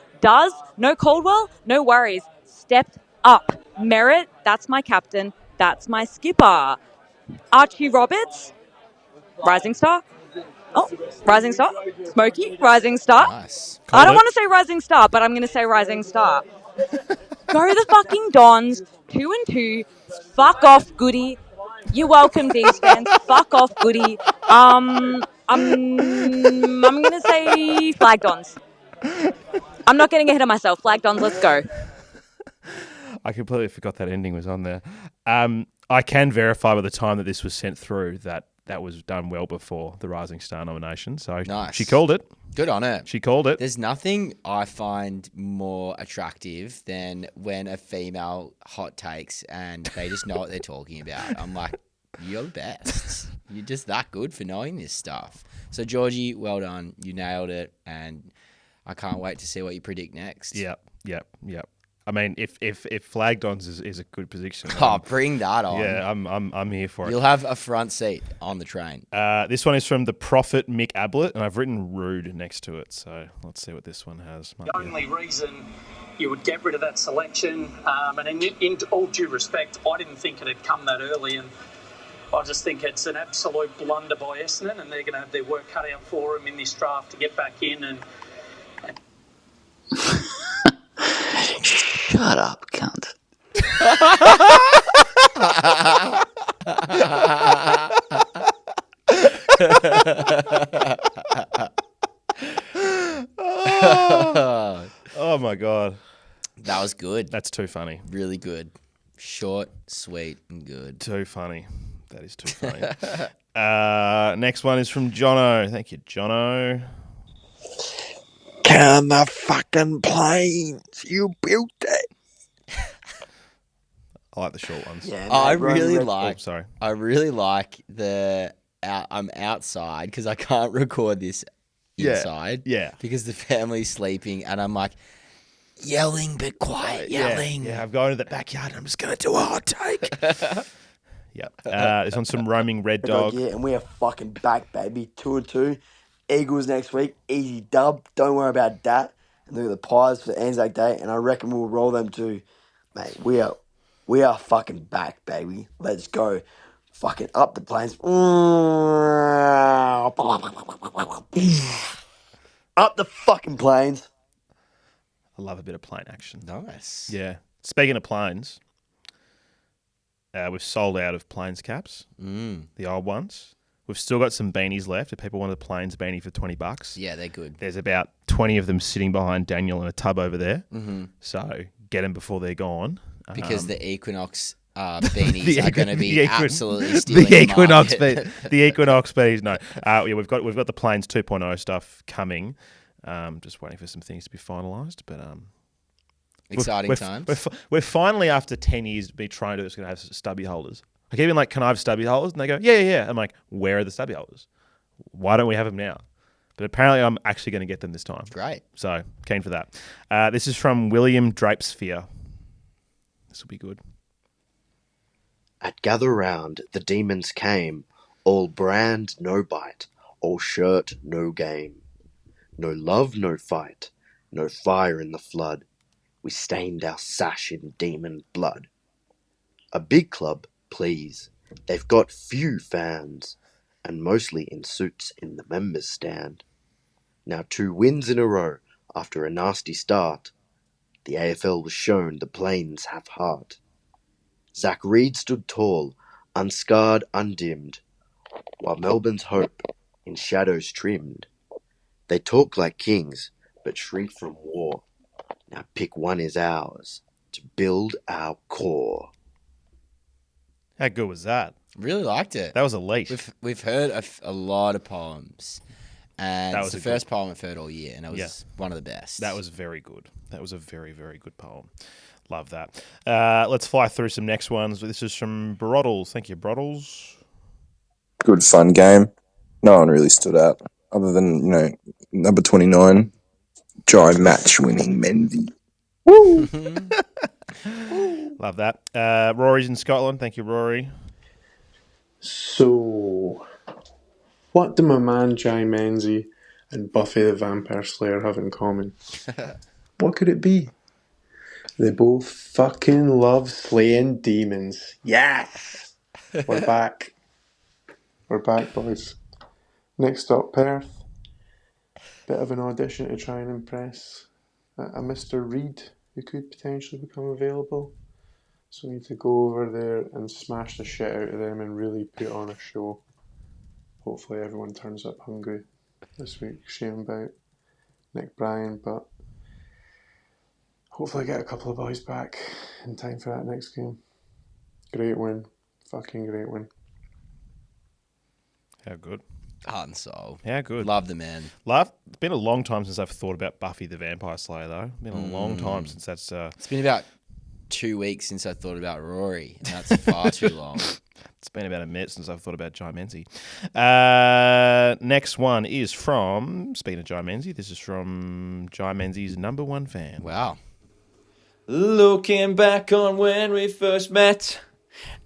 No Caldwell, no worries. Stepped up. Merritt, that's my captain. That's my skipper. Archie Roberts, rising star. Oh, rising star. Smokey, rising star. Nice. I don't want to say rising star, but I'm going to say rising star. Go the fucking Dons. 2 and 2. Fuck off, Goody. You're welcome, Dees fans. Fuck off, Goody. I'm going to say flag Dons. I'm not getting ahead of myself. Flag Dons, let's go. I completely forgot that ending was on there. I can verify by the time that this was sent through that was done well before the Rising Star nomination. So nice. She called it. Good on her. She called it. There's nothing I find more attractive than when a female hot takes and they just know what they're talking about. I'm like, you're the best. You're just that good for knowing this stuff. So, Georgie, well done. You nailed it. And I can't wait to see what you predict next. Yep. I mean, if Flag Dons is a good prediction. Bring that on. Yeah, I'm here for it. You'll have a front seat on the train. This one is from the Prophet Mick Ablett, and I've written rude next to it. So let's see what this one has. The only reason you would get rid of that selection, and in all due respect, I didn't think it had come that early, and I just think it's an absolute blunder by Essendon, and they're going to have their work cut out for them in this draft to get back in and Shut up, cunt. was good. That's too funny. Really good. Short, sweet, and good. Too funny. That is too funny. Next one is from Jono. Thank you, Jono. Can the fucking planes? You built it. I like the short ones. Yeah, I really like. The I'm outside because I can't record this inside. Yeah. Because the family's sleeping, and I'm like yelling, but quiet yelling. Yeah, I'm going to the backyard and I'm just going to do a hot take. Yep. It's on some roaming red dog. Yeah, and we are fucking back, baby. 2-2. Eagles next week. Easy dub. Don't worry about that. And look at the Pies for Anzac Day, and I reckon we'll roll them too. Mate, we are fucking back, baby. Let's go. Fucking up the plains. Up the fucking plains. I love a bit of plane action. Nice. Yeah. Speaking of planes, we've sold out of planes caps, the old ones. We've still got some beanies left. If people want a planes beanie for $20, yeah, they're good. There's about 20 of them sitting behind Daniel in a tub over there. Mm-hmm. So get them before they're gone. Because the Equinox beanies are going to be absolutely stealing the Equinox beanies. No, we've got the planes 2.0 stuff coming. Just waiting for some things to be finalised, but exciting times. We're finally, after 10 years of me trying to do this, going to have stubby holders. I keep being like, can I have stubby holders? And they go, yeah. I'm like, where are the stubby holders? Why don't we have them now? But apparently I'm actually going to get them this time. Great. So, keen for that. This is from William Drapesphere. This will be good. At gather round, the demons came, all brand, no bite, all shirt, no game. No love, no fight, no fire in the flood. We stained our sash in demon blood. A big club, please. They've got few fans, and mostly in suits in the members' stand. Now 2 wins in a row after a nasty start. The AFL was shown the plains have heart. Zach Reed stood tall, unscarred, undimmed, while Melbourne's hope in shadows trimmed. They talk like kings, but shrink from war. Now pick one is ours to build our core. How good was that? Really liked it. That was elite. We've heard a lot of poems, and that it's was the first poem I've heard all year, and it was one of the best. That was very good. That was a very, very good poem. Love that. Let's fly through some next ones. This is from Broddles. Thank you, Broddles. Good fun game. No one really stood out other than, number 29, Jai match winning Mendy. Woo! Love that. Rory's in Scotland. Thank you, Rory. So, what do my man Jai Menzie and Buffy the Vampire Slayer have in common? What could it be? They both fucking love slaying demons. Yes! We're back. We're back, boys. Next up, Perth. Bit of an audition to try and impress a Mr. Reed who could potentially become available. So we need to go over there and smash the shit out of them and really put on a show. Hopefully everyone turns up hungry this week. Shame about Nick Bryan, but hopefully get a couple of boys back in time for that next game. Great win. Fucking great win. How good. Heart and soul. How good. Love the man. It's been a long time since I've thought about Buffy the Vampire Slayer, though. It's been a long time since that's... It's been about 2 weeks since I thought about Rory, and that's far too long. It's been about a minute since I've thought about Jai Menzie. Next one is from, speaking of Jai Menzie, this is from Jai Menzie's number 1 fan. Wow. Looking back on when we first met,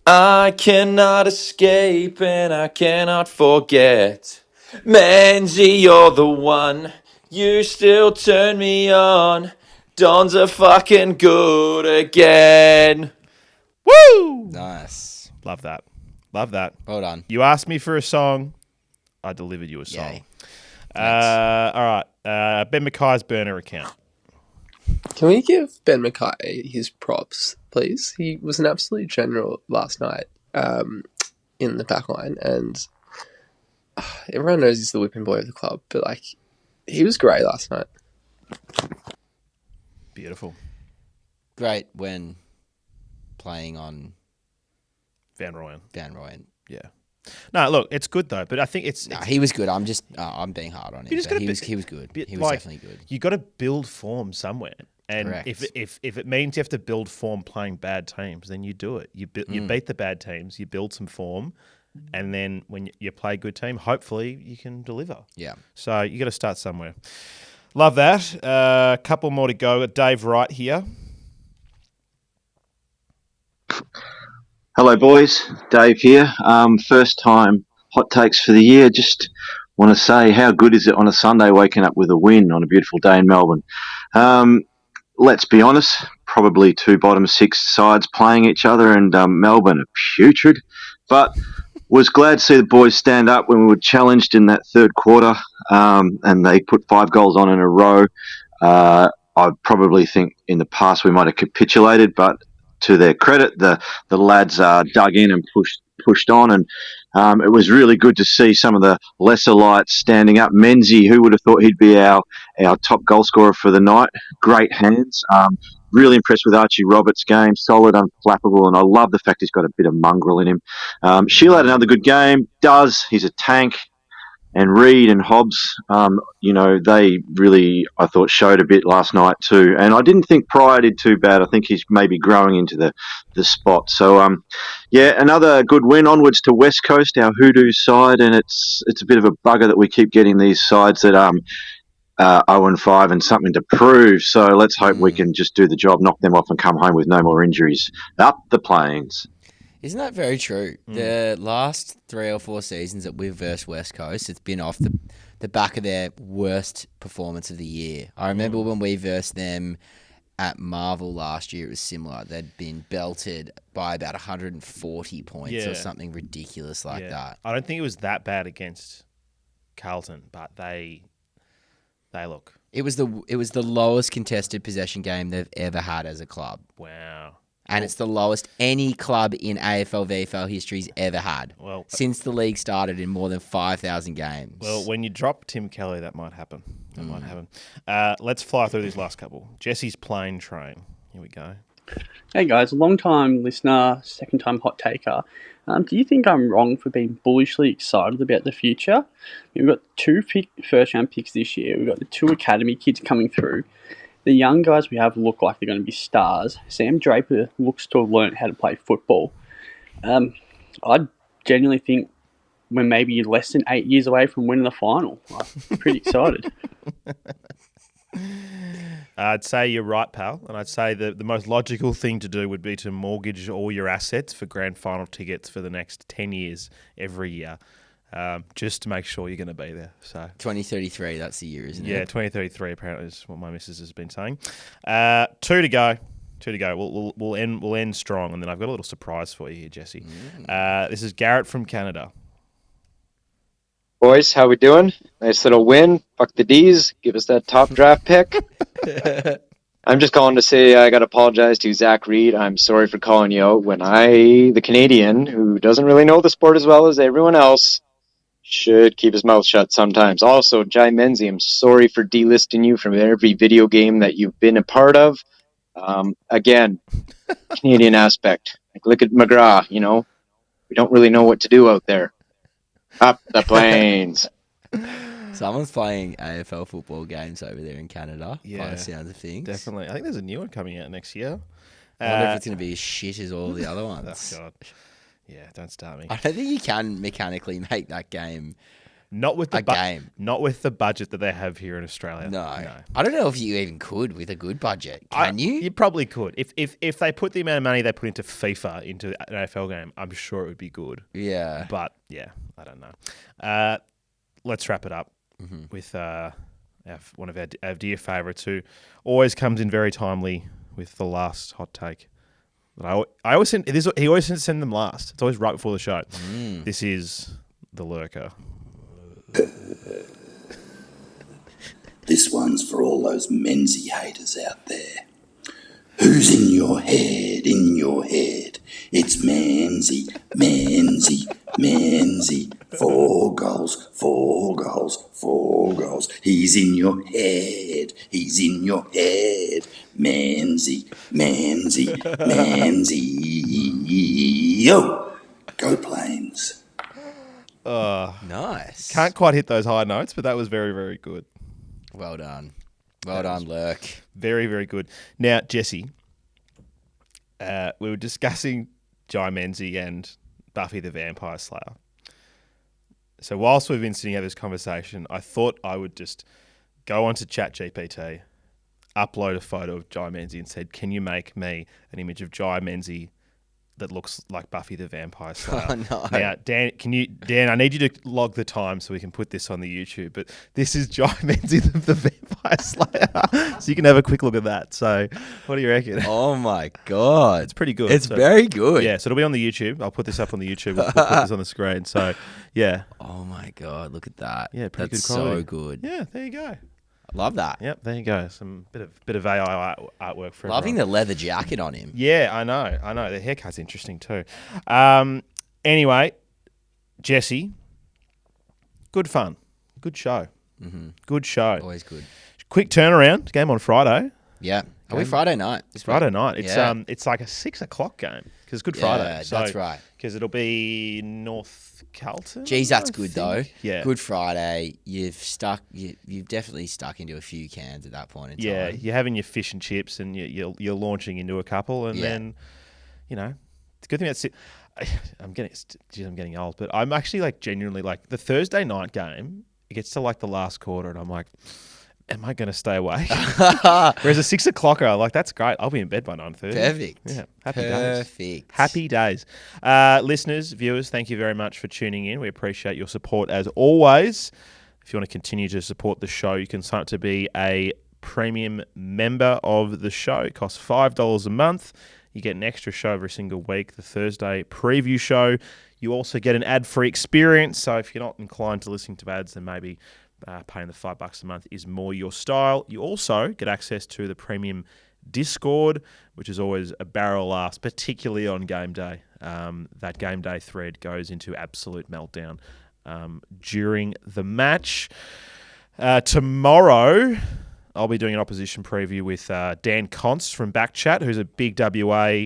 I cannot escape and I cannot forget. Menzie, you're the one, you still turn me on. Dons are fucking good again. Woo! Nice. Love that. Love that. Well done. You asked me for a song, I delivered you a song. All right. Ben Mackay's burner account. Can we give Ben Mackay his props, please? He was an absolute general last night in the back line, and everyone knows he's the whipping boy of the club, but he was great last night. Beautiful. great when playing on Van Rooyen. Yeah. No, look, it's good though. But I think it's he was good. I'm being hard on him. He was good. He was definitely good. You got to build form somewhere. And Correct. if it means you have to build form playing bad teams, then you do it. You beat the bad teams, you build some form, and then when you play a good team, hopefully you can deliver. Yeah. So you got to start somewhere. Love that. A couple more to go. Dave Wright here. Hello, boys. Dave here. First time hot takes for the year. Just want to say, how good is it on a Sunday waking up with a win on a beautiful day in Melbourne? Let's be honest, probably two bottom six sides playing each other, and Melbourne are putrid. But was glad to see the boys stand up when we were challenged in that third quarter, and they put 5 goals on in a row. I probably think in the past we might have capitulated, but to their credit, the lads dug in and pushed on, and it was really good to see some of the lesser lights standing up. Menzie, who would have thought he'd be our top goal scorer for the night? Great hands. Really impressed with Archie Roberts' game. Solid, unflappable, and I love the fact he's got a bit of mongrel in him. Sheila had another good game. He's a tank. And Reed and Hobbs, they really, I thought, showed a bit last night too. And I didn't think Pryor did too bad. I think he's maybe growing into the spot. So, another good win. Onwards to West Coast, our Hoodoo side. And it's a bit of a bugger that we keep getting these sides that 0-5 and something to prove. So let's hope we can just do the job, knock them off and come home with no more injuries. Up the Plains. Isn't that very true? The last 3 or 4 seasons that we've versed West Coast, it's been off the back of their worst performance of the year. I remember when we versed them at Marvel last year, it was similar. They'd been belted by about 140 points or something ridiculous like that. I don't think it was that bad against Carlton, but they look. It was the lowest contested possession game they've ever had as a club. Wow. And it's the lowest any club in AFL VFL history's ever had. Well, since the league started in more than 5,000 games. Well, when you drop Tim Kelly, that might happen. Let's fly through these last couple. Jesse's plane train. Here we go. Hey guys, a long time listener, second time hot taker. Do you think I'm wrong for being bullishly excited about the future? We've got 2 first round picks this year. We've got the 2 academy kids coming through. The young guys we have look like they're going to be stars. Sam Draper looks to have learned how to play football. I genuinely think we're maybe less than 8 years away from winning the final. I'm pretty excited. I'd say you're right, pal. And I'd say the most logical thing to do would be to mortgage all your assets for grand final tickets for the next 10 years every year. Just to make sure you're going to be there. So 2033, that's the year, isn't it? Yeah, 2033 apparently is what my missus has been saying. 2 to go. We'll end strong, and then I've got a little surprise for you here, Jesse. This is Garrett from Canada. Boys, how we doing? Nice little win. Fuck the Dees. Give us that top draft pick. I'm just calling to say I got to apologize to Zach Reed. I'm sorry for calling you out when the Canadian, who doesn't really know the sport as well as everyone else, should keep his mouth shut sometimes. Also, Jai Menzie, I'm sorry for delisting you from every video game that you've been a part of. Again, Canadian aspect. Like, look at McGrath, we don't really know what to do out there. Up the Plains. Someone's playing AFL football games over there in Canada. Yeah, by the sounds of things. Definitely. I think there's a new one coming out next year. I wonder if it's going to be as shit as all the other ones. Oh, God. Yeah, don't start me. I don't think you can mechanically make that game not with the game. Not with the budget that they have here in Australia. No. I don't know if you even could with a good budget. Can you? You probably could. If they put the amount of money they put into FIFA into an AFL game, I'm sure it would be good. Yeah. But, yeah, I don't know. Let's wrap it up with one of our dear favourites who always comes in very timely with the last hot take. I always send this. He always send them last. It's always right before the show. This is the lurker. This one's for all those Menzie haters out there. Who's in your head, in your head? It's Menzie, Menzie, Menzie. 4 goals, 4 goals. goals. He's in your head. He's in your head. Manzy. Yo! Go Plains. Nice. Can't quite hit those high notes, but that was very, very good. Well done. Well done, Lurk. Very, very good. Now, Jesse, we were discussing Jai Menzie and Buffy the Vampire Slayer. So whilst we've been sitting at this conversation, I thought I would just go onto ChatGPT, upload a photo of Jai Menzie and said, can you make me an image of Jai Menzie that looks like Buffy the Vampire Slayer? Oh, no. Now, Dan, I need you to log the time so we can put this on the YouTube, but this is Jai Menzie the Vampire Slayer. So you can have a quick look at that. So what do you reckon? Oh, my God. It's pretty good. It's very good. Yeah, so it'll be on the YouTube. I'll put this up on the YouTube. We'll put this on the screen. So, yeah. Oh, my God. Look at that. Yeah, pretty That's good quality. so good. Yeah, there you go. I love that. Yep, there you go. Some bit of AI artwork for Loving everyone. the leather jacket on him. Yeah, I know. The haircut's interesting too. Anyway, Jesse, good fun. Good show. Mm-hmm. Good show. Always good. Quick turnaround. Game on Friday. Yeah. Are we Friday night? It's Friday night. It's like a 6 o'clock game because it's Good Friday. Yeah, So, that's right. Because it'll be North Carlton. Geez, that's I good think. though. Yeah. Good Friday. You've definitely stuck into a few cans at that point in time. Yeah, you're having your fish and chips and you're launching into a couple, and then, the good thing that's it. I'm getting old, but I'm actually like genuinely like the Thursday night game. It gets to like the last quarter, and I'm like, am I going to stay awake? Whereas a 6 o'clocker, like that's great. I'll be in bed by 9:30. Perfect. Yeah, happy Perfect. days. Happy days. Listeners, viewers, thank you very much for tuning in. We appreciate your support as always. If you want to continue to support the show, you can sign up to be a premium member of the show. It costs $5 a month. You get an extra show every single week, the Thursday preview show. You also get an ad-free experience. So if you're not inclined to listening to ads, then maybe paying the $5 a month is more your style. You also get access to the premium Discord, which is always a barrel ass, particularly on game day. That game day thread goes into absolute meltdown during the match. Tomorrow, I'll be doing an opposition preview with Dan Const from Backchat, who's a big WA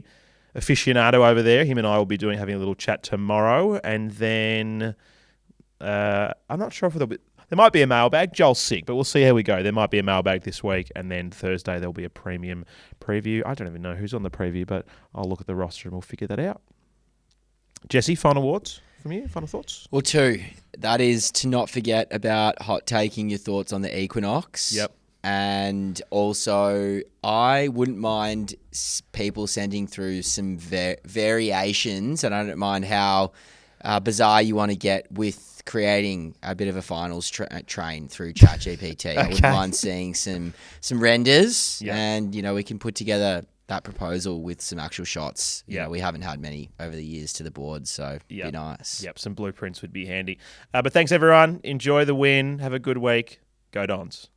aficionado over there. Him and I will be having a little chat tomorrow, and then I'm not sure if there might be a mailbag. Joel's sick, but we'll see how we go. There might be a mailbag this week, and then Thursday there'll be a premium preview. I don't even know who's on the preview, but I'll look at the roster and we'll figure that out. Jesse, final words from you? Final thoughts? Well, two. That is to not forget about hot taking your thoughts on the Equinox. Yep. And also, I wouldn't mind people sending through some variations, and I don't mind how bizarre you want to get with creating a bit of a finals train through ChatGPT. Okay. I wouldn't mind seeing some renders, and we can put together that proposal with some actual shots. You know, we haven't had many over the years to the board, so it'd be nice. Yep, some blueprints would be handy. But thanks everyone. Enjoy the win. Have a good week. Go Dons.